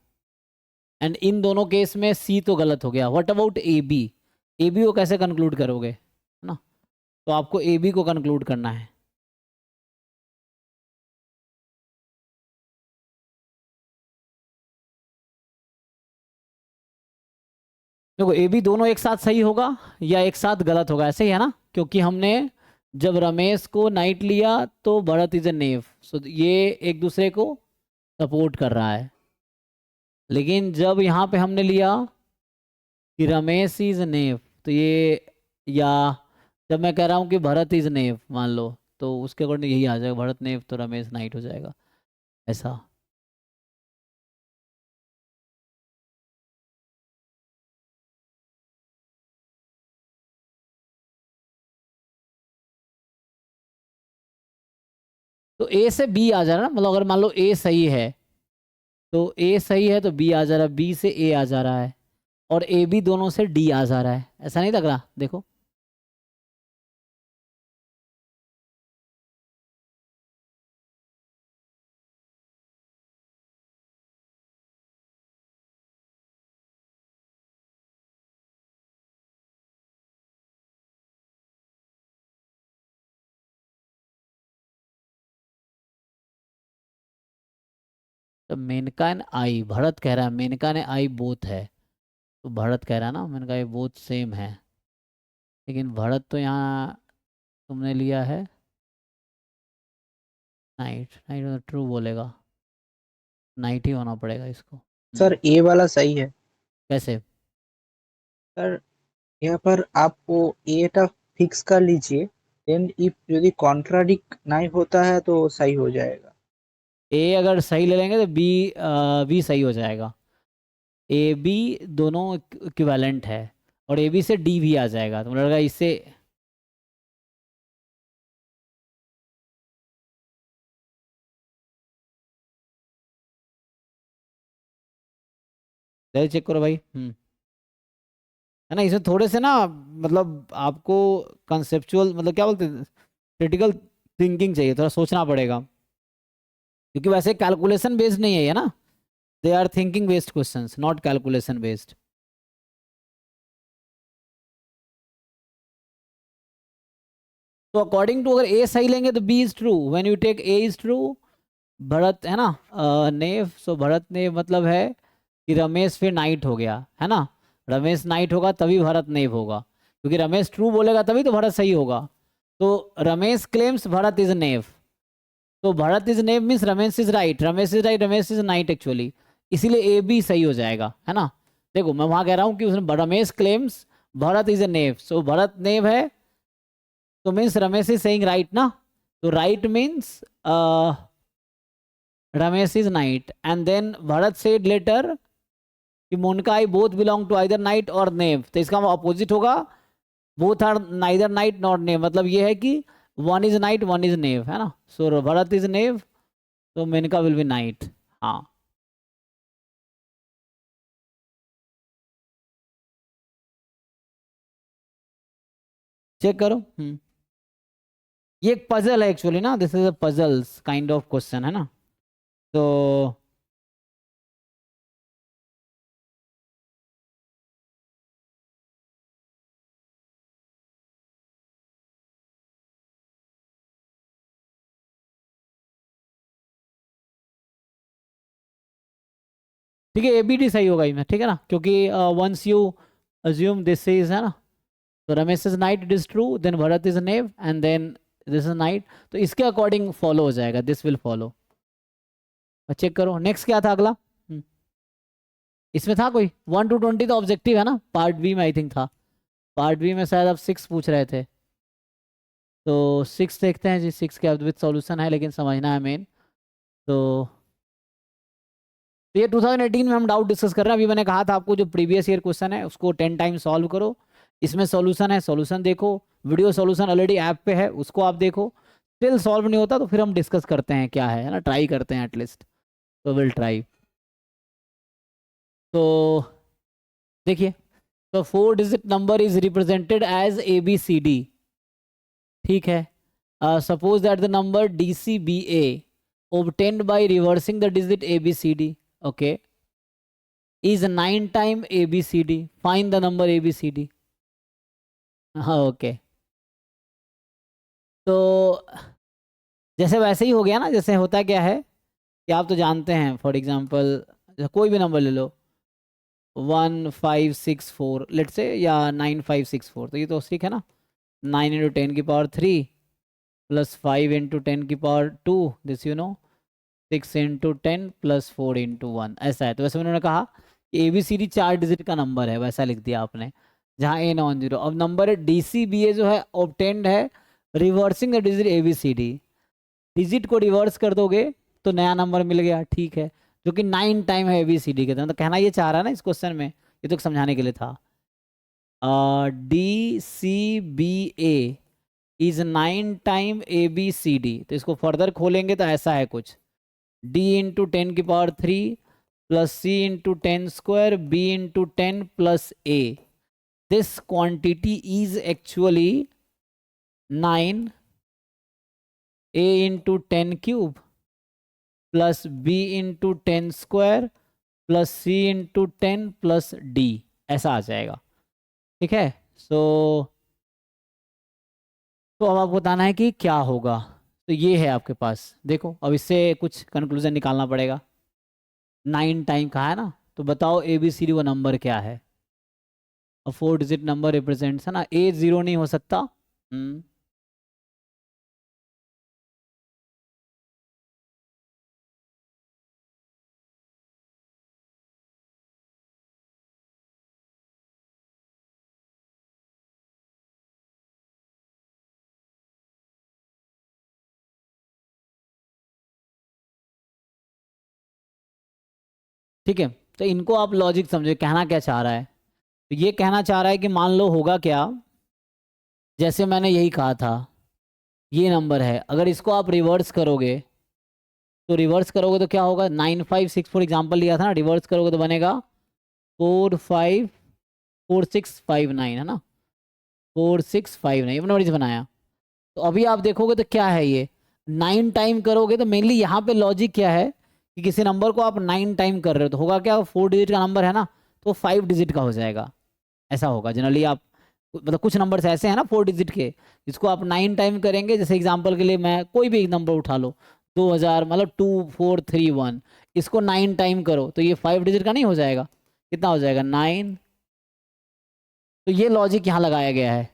And in दोनों केस में सी तो गलत हो गया। What about A B? A B को कैसे कंक्लूड करोगे, है ना? तो आपको ए बी को कंक्लूड करना है। देखो ए बी दोनों एक साथ सही होगा या एक साथ गलत होगा, ऐसे ही है ना, क्योंकि हमने जब रमेश को नाइट लिया तो भरत इज ए नेव, सो ये एक दूसरे को सपोर्ट कर रहा है। लेकिन जब यहाँ पे हमने लिया कि रमेश इज नेव, तो ये, या जब मैं कह रहा हूँ कि भरत इज नेव मान लो, तो उसके अकॉर्डिंग यही आ जाएगा, भरत नेव तो रमेश नाइट हो जाएगा, ऐसा। तो ए से बी आ जा रहा है ना, मतलब अगर मान लो ए सही है तो ए सही है तो बी आ जा रहा है, बी से ए आ जा रहा है, और ए बी दोनों से डी आ जा रहा है, ऐसा नहीं लग रहा? देखो तो मेनका एंड आई, भरत कह रहा है मेनका ने आई बोथ है, तो भरत कह रहा है ना मेनका ये बोथ सेम है, लेकिन भरत तो यहाँ तुमने लिया है नाइट, नाइट ट्रू बोलेगा, नाइट ही होना पड़ेगा इसको। सर ए वाला सही है कैसे? सर, यहाँ पर आप वो एटा फिक्स कर लीजिए, देन इफ यदि कॉन्ट्राडिक्ट नहीं होता है तो सही हो जाएगा। ए अगर सही ले लेंगे तो बी बी सही हो जाएगा, ए बी दोनों इक्विवेलेंट है, और ए बी से डी भी आ जाएगा, तो मुझे लगा इससे चेक करो भाई। है ना, इसमें थोड़े से ना, मतलब आपको कंसेप्चुअल, मतलब क्या बोलते हैं, क्रिटिकल थिंकिंग चाहिए, थोड़ा सोचना पड़ेगा, क्योंकि वैसे कैलकुलेशन बेस्ड नहीं है ये ना, they are thinking based questions, not calculation based. तो अकॉर्डिंग टू, अगर ए सही लेंगे तो B is true, when you take A is true, Bharat है ना नेव, सो भरत नेव मतलब है कि रमेश फिर नाइट हो गया, है ना, रमेश नाइट होगा तभी भरत नेव होगा, क्योंकि रमेश ट्रू बोलेगा तभी तो भरत सही होगा। तो Ramesh claims Bharat is knave, तो Bharat is knave means Ramesh is right, Ramesh is right, Ramesh is night actually, इसीलिए ए बी सही हो जाएगा, है ना। देखो मैं वहां कह रहा हूँ कि उसने Ramesh claims Bharat is a knave, so Bharat knave है तो means Ramesh is saying right ना, तो right means Ramesh is night, and then Bharat said later कि Monika I both belong to either knight और नेव, तो इसका अपोजिट होगा both are neither knight not knave, मतलब ये है कि one is knight one is knave, है ना। सो भरत इज नेव, तो मेनका विल बी नाइट। हाँ चेक करो। ये एक पजल है एक्चुअली ना, this is a puzzles kind of question, है ना। तो ठीक है, एबीडी सही होगा इसमें, ठीक है ना, क्योंकि once you assume this is, है ना, तो Ramesh is knight it is true, then Bharat is knave, and then this is knight, तो इसके अकॉर्डिंग फॉलो हो जाएगा, दिस विल फॉलो। चेक करो नेक्स्ट क्या था अगला। इसमें था कोई 1 to 20 तो ऑब्जेक्टिव है ना, पार्ट बी में आई थिंक था, पार्ट बी में शायद आप 6 पूछ रहे थे, तो 6 देखते हैं जी, 6 के विद सॉल्यूशन है लेकिन समझना है मेन। तो ये 2018 में हम डाउट डिस्कस कर रहे हैं, अभी मैंने कहा था आपको जो प्रीवियस ईयर क्वेश्चन है उसको 10 टाइम सॉल्व करो, इसमें सॉल्यूशन है, सॉल्यूशन देखो, वीडियो सॉल्यूशन ऑलरेडी ऐप पे है उसको आप देखो, स्टिल सॉल्व नहीं होता तो फिर हम डिस्कस करते हैं क्या है ना, ट्राई करते हैं एटलीस्ट, तो विल ट्राई। तो देखिए तो 4 digit number is represented as ABCD, ठीक है. Suppose that the number DCBA obtained by reversing the digit ABCD, okay, is 9 time ABCD. Find the number ABCD. हाँ, ओके. तो जैसे वैसे ही हो गया ना. जैसे होता क्या है कि आप तो जानते हैं, फॉर एग्जांपल कोई भी नंबर ले लो, 1564 लेट से, या 9564. तो ये तो ठीक है ना. 9 इंटू 10 की पावर 3 प्लस 5 इंटू 10 की power 2, this you know, 6 into 10 plus 4 into 1, ऐसा है. तो वैसे उन्होंने कहा कि ABCD 4 डिजिट का नंबर है, वैसा लिख दिया आपने, जहाँ A नॉन जीरो. अब नंबर DCBA जो है ऑब्टेन्ड है reversing the digit ABCD. Digit को रिवर्स कर दोगे तो नया नंबर मिल गया, ठीक है, जो कि 9 टाइम है ABCD के. तो कहना ये चाह रहा है ना इस क्वेश्चन में, ये तो समझाने के लिए था. DCBA is 9 time ABCD. तो इसको फर्दर खोलेंगे तो ऐसा है कुछ, D इंटू 10 की power 3 plus C into 10 square B into 10 plus A. This quantity is actually 9 A into 10 cube plus B into 10 square plus C into 10 plus D, ऐसा आ जाएगा, ठीक है. तो अब आपको बताना है कि क्या होगा. तो ये है आपके पास, देखो अब इससे कुछ कंक्लूजन निकालना पड़ेगा. 9 टाइम कहा है ना, तो बताओ ABCD वो नंबर क्या है. 4 डिजिट नंबर रिप्रेजेंट्स है ना. A 0 नहीं हो सकता. ठीक है. तो इनको आप लॉजिक समझो, कहना क्या चाह रहा है. तो ये कहना चाह रहा है कि मान लो होगा क्या, जैसे मैंने यही कहा था, ये नंबर है, अगर इसको आप रिवर्स करोगे तो तो क्या होगा, 9564 एग्जाम्पल लिया था ना, रिवर्स करोगे तो बनेगा 454659, है ना, 4659 नंबर बनाया. तो अभी आप देखोगे तो क्या है, ये 9 टाइम करोगे तो मेनली यहाँ पे लॉजिक क्या है कि किसी नंबर को आप 9 टाइम कर रहे हो तो होगा क्या, 4 डिजिट का नंबर है ना, तो 5 डिजिट का हो जाएगा. ऐसा होगा जनरली. आप मतलब कुछ नंबर्स ऐसे हैं ना 4 डिजिट के, जिसको आप 9 टाइम करेंगे. जैसे एग्जांपल के लिए मैं कोई भी एक नंबर उठा लो, 2000 मतलब 2431, इसको 9 टाइम करो तो ये 5 डिजिट का नहीं हो जाएगा. कितना हो जाएगा, 9. तो ये लॉजिक यहाँ लगाया गया है.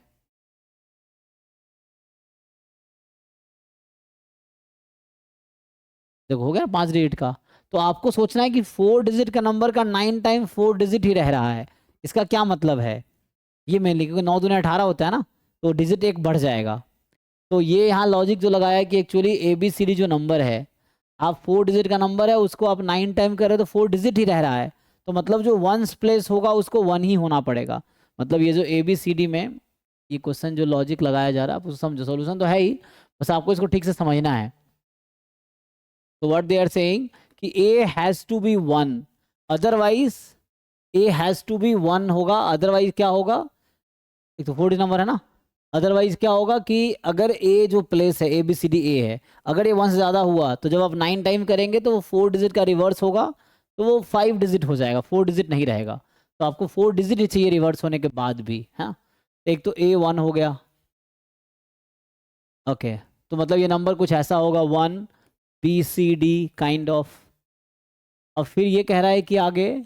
देखो हो गया 5 डिजिट का. तो आपको सोचना है कि 4 डिजिट का नंबर का 9 टाइम 4 डिजिट ही रह रहा है. इसका क्या मतलब है, ये मेनली क्योंकि 9 दूनी 18 होता है ना, तो डिजिट एक बढ़ जाएगा. तो ये यहाँ लॉजिक जो लगाया है कि एक्चुअली ABCD जो नंबर है, आप 4 डिजिट का नंबर है, उसको आप 9 टाइम कर रहे हो तो 4 डिजिट ही रह रहा है. तो मतलब जो 1s प्लेस होगा उसको 1 ही होना पड़ेगा. मतलब ये जो ABCD में ये क्वेश्चन जो लॉजिक लगाया जा रहा है, आप उसको समझो, सोल्यूशन तो है ही, बस आपको इसको ठीक से समझना है. तो व्हाट दे आर सेइंग कि A has to be 1, otherwise A has to be 1 होगा. अदरवाइज क्या होगा, एक तो 4 डिजिट नंबर है ना, अदरवाइज क्या होगा कि अगर A जो प्लेस है ABCD A है, अगर ये 1 से ज़्यादा हुआ तो जब आप 9 टाइम करेंगे तो वो 4 डिजिट का रिवर्स होगा, तो वो 5 डिजिट हो जाएगा, 4 डिजिट नहीं रहेगा. तो आपको 4 डिजिट ही चाहिए रिवर्स होने के बाद भी. हाँ, एक तो A 1 हो गया. ओके, तो मतलब ये नंबर कुछ ऐसा होगा 1 BCD काइंड ऑफ. अब फिर ये कह रहा है कि आगे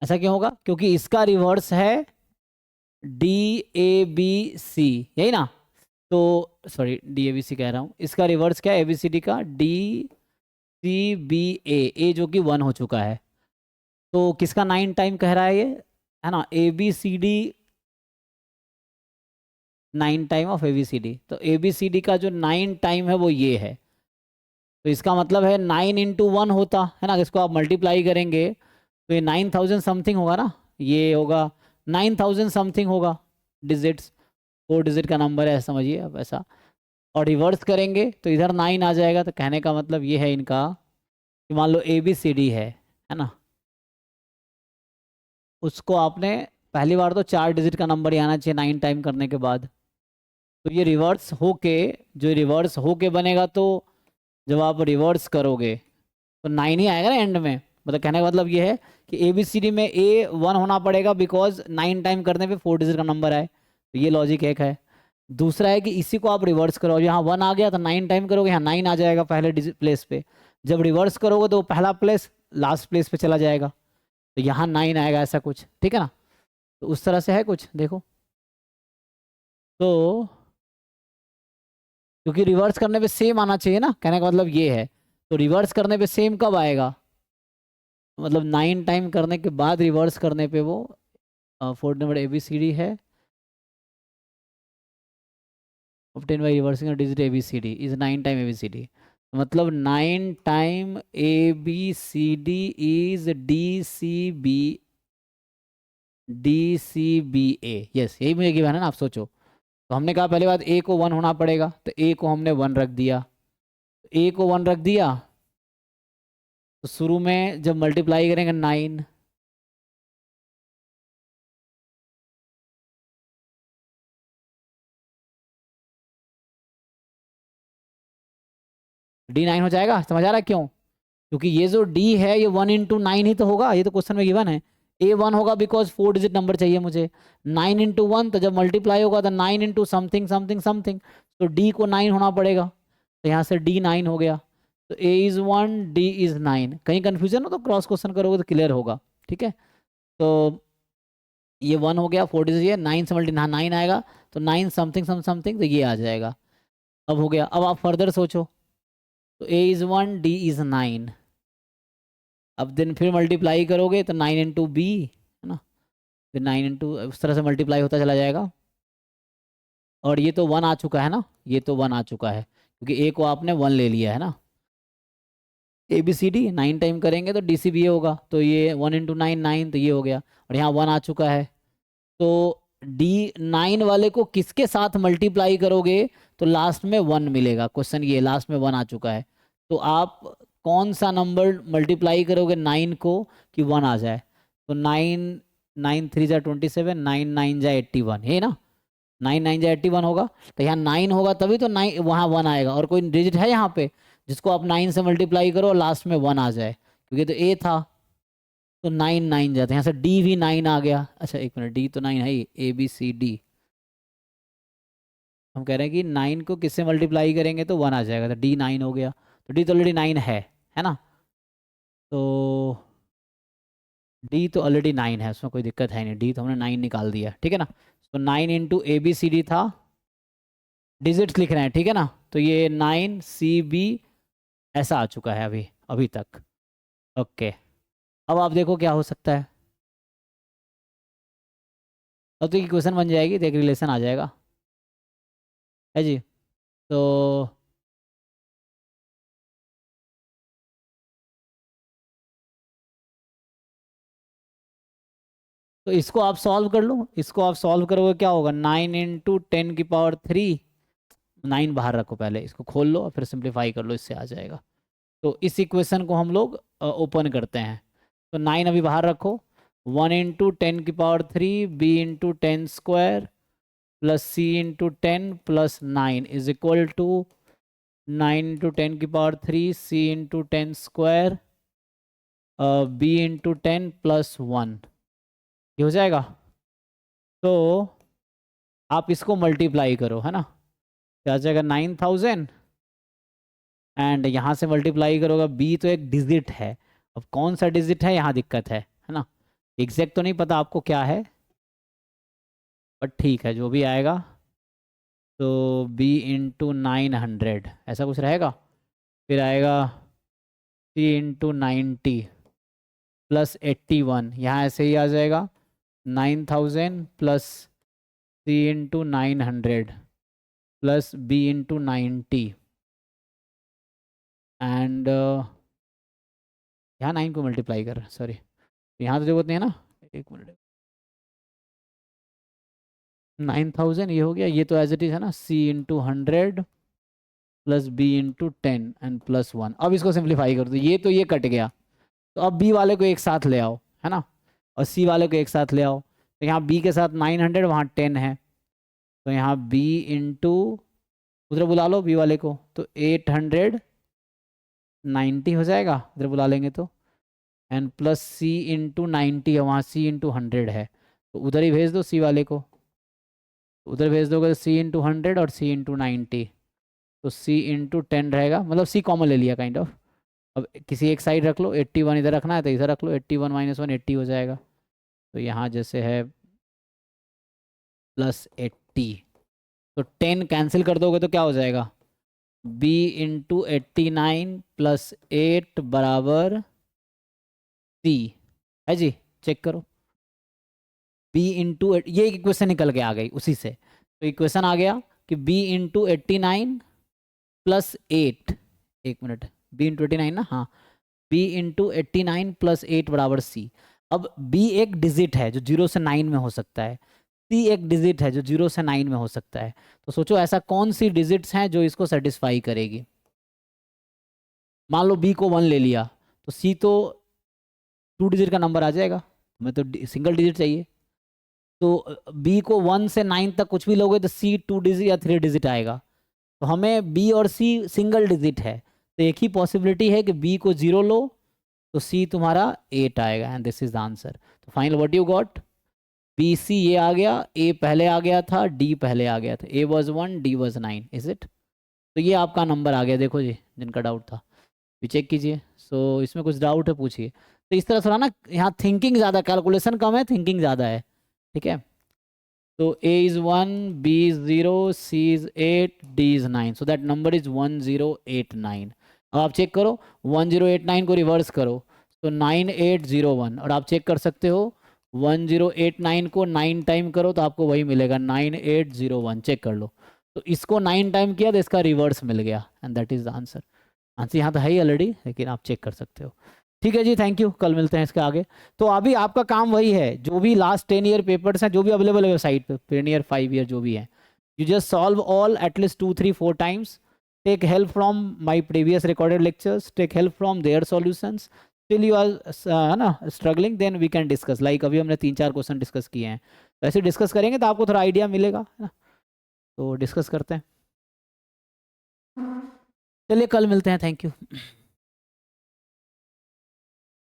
ऐसा क्यों होगा, क्योंकि इसका रिवर्स है DABC, यही ना. तो सॉरी DABC कह रहा हूँ, इसका रिवर्स क्या है ABCD का, DCBA, A जो कि 1 हो चुका है. तो किसका 9 टाइम कह रहा है ये, है ना, ABCD 9 टाइम ऑफ ABCD. तो ABCD का जो 9 टाइम है वो ये है. तो इसका मतलब है 9 इंटू 1 होता है ना, इसको आप मल्टीप्लाई करेंगे तो ये 9000 समथिंग होगा ना, ये होगा 9000 समथिंग होगा डिजिट्स, 4 डिजिट का नंबर है समझिए अब ऐसा। और रिवर्स करेंगे तो इधर 9 आ जाएगा। तो कहने का मतलब ये है इनका कि मान लो ABCD है ना, उसको आपने पहली बार तो 4 डिजिट का नंबर ही आना चाहिए 9 टाइम करने के बाद। तो ये रिवर्स होके, जो रिवर्स होके बनेगा, तो जब आप रिवर्स करोगे तो 9 ही आएगा ना एंड में। मतलब कहने का मतलब ये है कि ABCD में A 1 होना पड़ेगा, बिकॉज 9 टाइम करने पे 4 डिजिट का नंबर आए। तो ये लॉजिक एक है। दूसरा है कि इसी को आप रिवर्स करो, यहाँ 1 आ गया तो 9 टाइम करोगे, यहाँ 9 आ जाएगा पहले प्लेस पे। जब रिवर्स करोगे तो पहला प्लेस लास्ट प्लेस पे चला जाएगा, तो यहाँ 9 आएगा, ऐसा कुछ, ठीक है ना। तो उस तरह से है कुछ, देखो। तो क्योंकि रिवर्स करने पे सेम आना चाहिए ना, कहने का मतलब ये है। तो रिवर्स करने पे सेम कब आएगा, मतलब 9 टाइम करने के बाद रिवर्स करने पे वो 4 नंबर ABCD है, obtained by reversing a digit ABCD is 9 time ABCD। मतलब 9 time ABCD is DCBA। Yes, यही मुझे गिवन है ना, आप सोचो। तो हमने कहा पहले बात A को 1 होना पड़ेगा, तो A को हमने 1 रख दिया। A को 1 रख दिया तो शुरू में जब मल्टीप्लाई करेंगे 9, D9 हो जाएगा। समझ आ रहा है क्यों? क्योंकि ये जो D है ये 1 इंटू 9 ही तो होगा, ये तो क्वेश्चन में गिवन है। A1 होगा बिकॉज 4 डिजिट नंबर चाहिए मुझे। 9 इंटू 1, तो जब मल्टीप्लाई होगा तो 9 इंटू समथिंग समथिंग समथिंग, तो D को 9 होना पड़ेगा। तो यहाँ से D9 हो गया। तो A इज़ 1, D इज़ 9। कहीं कन्फ्यूजन हो तो क्रॉस क्वेश्चन करोगे तो क्लियर होगा, ठीक है। तो ये 1 हो गया, 4 डिजिट, ये 9 से मल्टी 9 आएगा, तो 9 समथिंग समथिंग, तो ये आ जाएगा। अब हो गया। अब आप फर्दर सोचो, तो A इज़ 1, D इज़ 9। अब दिन फिर मल्टीप्लाई करोगे तो 9 इंटू बी, है ना, फिर 9 इंटू, उस तरह से मल्टीप्लाई होता चला जाएगा। और ये तो 1 आ चुका है ना, ये तो 1 आ चुका है क्योंकि A को आपने 1 ले लिया है ना। ABCD 9 टाइम करेंगे तो DCBA होगा, तो ये 1 इंटू 9 9, तो ये हो गया। और यहाँ 1 आ चुका है, तो D9 वाले को किसके साथ मल्टीप्लाई करोगे तो लास्ट में 1 मिलेगा। क्वेश्चन ये लास्ट में 1 आ चुका है, तो आप कौन सा नंबर मल्टीप्लाई करोगे 9 को कि 1 आ जाए। तो 9 9 3 जा 27, 9 9 जा 81 है ना, 9 9 जा 81 होगा। तो यहाँ 9 होगा तभी तो 9 वहाँ 1 आएगा। और कोई डिजिट है यहाँ पे जिसको आप 9 से मल्टीप्लाई करो और लास्ट में 1 आ जाए, क्योंकि तो A था, तो 9 9 जाते हैं। यहाँ से D भी 9 आ गया। अच्छा एक मिनट, D तो 9 है ही, ABCD। हम कह रहे हैं कि 9 को किससे मल्टीप्लाई करेंगे तो 1 आ जाएगा, तो D9 हो गया। तो D तो ऑलरेडी 9 है ना। तो D तो ऑलरेडी 9 है, उसमें कोई दिक्कत है नहीं। D तो हमने 9 निकाल दिया, ठीक है ना। तो 9 इंटू ABCD था, डिजिट्स लिख रहे हैं, ठीक है ना। तो ये 9CB ऐसा आ चुका है अभी तक। ओके, अब आप देखो क्या हो सकता है। अब तो ये क्वेश्चन बन जाएगी, तो एक रिलेशन आ जाएगा, है जी। तो इसको आप सॉल्व कर लो। इसको आप सॉल्व करोगे क्या होगा, 9 इंटू 10⁻3, 9 बाहर रखो, पहले इसको खोल लो और फिर सिंप्लीफाई कर लो, इससे आ जाएगा। तो इस इक्वेशन को हम लोग ओपन करते हैं। तो 9 अभी बाहर रखो, 1 into 10⁻3 B into 10 square plus C into 10 plus 9 is equal to 9 into 10⁻3 C into 10 square B into 10 plus 1, ये हो जाएगा। तो आप इसको मल्टीप्लाई करो, है ना, क्या आ जाएगा 9000, एंड यहाँ से मल्टीप्लाई करोगे। B तो एक डिजिट है, अब कौन सा डिजिट है यहाँ दिक्कत है ना। एग्जैक्ट तो नहीं पता आपको क्या है, बट ठीक है जो भी आएगा। तो B इंटू 900 ऐसा कुछ रहेगा। फिर आएगा C इंटू 90 प्लस 81, यहाँ ऐसे ही आ जाएगा 9000 plus C into 900 plus B into 90, and यहाँ 9 को मल्टीप्लाई कर, सॉरी यहाँ तो जरूरत नहीं है ना, एक मिनट। 9000 ये हो गया, ये तो एज इट इज है ना, c into 100 plus b into 10 and plus 1। अब इसको सिंप्लीफाई कर दो, ये कट गया, तो अब b वाले को एक साथ ले आओ, है ना, और c वाले को एक साथ ले आओ। तो यहाँ b के साथ 900, वहाँ 10 है, तो यहाँ b इंटू, उधर बुला लो b वाले को, तो 890 हो जाएगा, उधर बुला लेंगे तो, एंड प्लस c इंटू 90 है, वहाँ c इंटू 100 है, तो उधर ही भेज दो c वाले को, उधर भेज दोगे तो c इंटू 100 और c इंटू 90, तो c इंटू 10 रहेगा, मतलब c कॉमन ले लिया काइंड ऑफ। अब किसी एक साइड रख लो, 81 इधर रखना है तो इधर रख लो, 81 माइनस 1 80 हो जाएगा, तो यहाँ जैसे है प्लस 80, तो 10 कैंसिल कर दोगे तो क्या हो जाएगा, b इंटू 89 प्लस 8 बराबर c, है जी, चेक करो, b इंटू, ये इक्वेशन निकल के आ गई उसी से, तो इक्वेशन आ गया कि b इंटू 89 प्लस 8, एक मिनट, b इंटू 89 ना, हाँ, b इंटू 89 प्लस 8 बराबर c। अब b एक डिजिट है जो 0 से 9 में हो सकता है, c एक डिजिट है जो 0 से 9 में हो सकता है, तो सोचो ऐसा कौन सी डिजिट्स हैं जो इसको सेटिस्फाई करेगी। मान लो b को 1 ले लिया, तो c तो 2 डिजिट का नंबर आ जाएगा, हमें तो सिंगल डिजिट चाहिए, तो b को 1 से 9 तक कुछ भी लोगे तो c 2 डिजिट या 3 डिजिट आएगा, तो हमें b और c सिंगल डिजिट है, तो एक ही पॉसिबिलिटी है कि b को 0 लो तो c तुम्हारा 8 आएगा, and this is the answer. तो final what you got, B C ये आ गया, a पहले आ गया था, d पहले आ गया था, a was 1 d was 9, is it. तो ये आपका नंबर आ गया, देखो जी जिनका डाउट था ये चेक कीजिए। सो इसमें कुछ डाउट है पूछिए। तो इस तरह थोड़ा ना यहाँ थिंकिंग ज़्यादा, कैलकुलेशन कम है, थिंकिंग ज़्यादा है, ठीक है। तो a is 1, b is 0, c is 8, d is 9, so that number is 1089। अब आप चेक करो 1089 को रिवर्स करो तो 9801, और आप चेक कर सकते हो 1089 को 9 टाइम करो तो आपको वही मिलेगा 9801, चेक कर लो। तो इसको 9 टाइम किया तो इसका रिवर्स मिल गया, and that is the answer. Answer यहाँ तो है ही ऑलरेडी, लेकिन आप चेक कर सकते हो। ठीक है जी, थैंक यू, कल मिलते हैं इसके आगे। तो अभी आपका काम वही है, जो भी लास्ट 10 ईयर पेपर्स हैं जो भी अवेलेबल है वेबसाइट पे, 10 ईयर 5 ईयर जो भी है, you just solve all at least 2 3 4 times, take help from my previous recorded lectures, take help from their solutions, till you are ना struggling, then we can discuss. Like अभी हमने 3-4 question discuss किए हैं, तो ऐसे डिस्कस करेंगे तो आपको थोड़ा आइडिया मिलेगा, है ना। तो डिस्कस करते हैं, चलिए कल मिलते हैं, थैंक यू।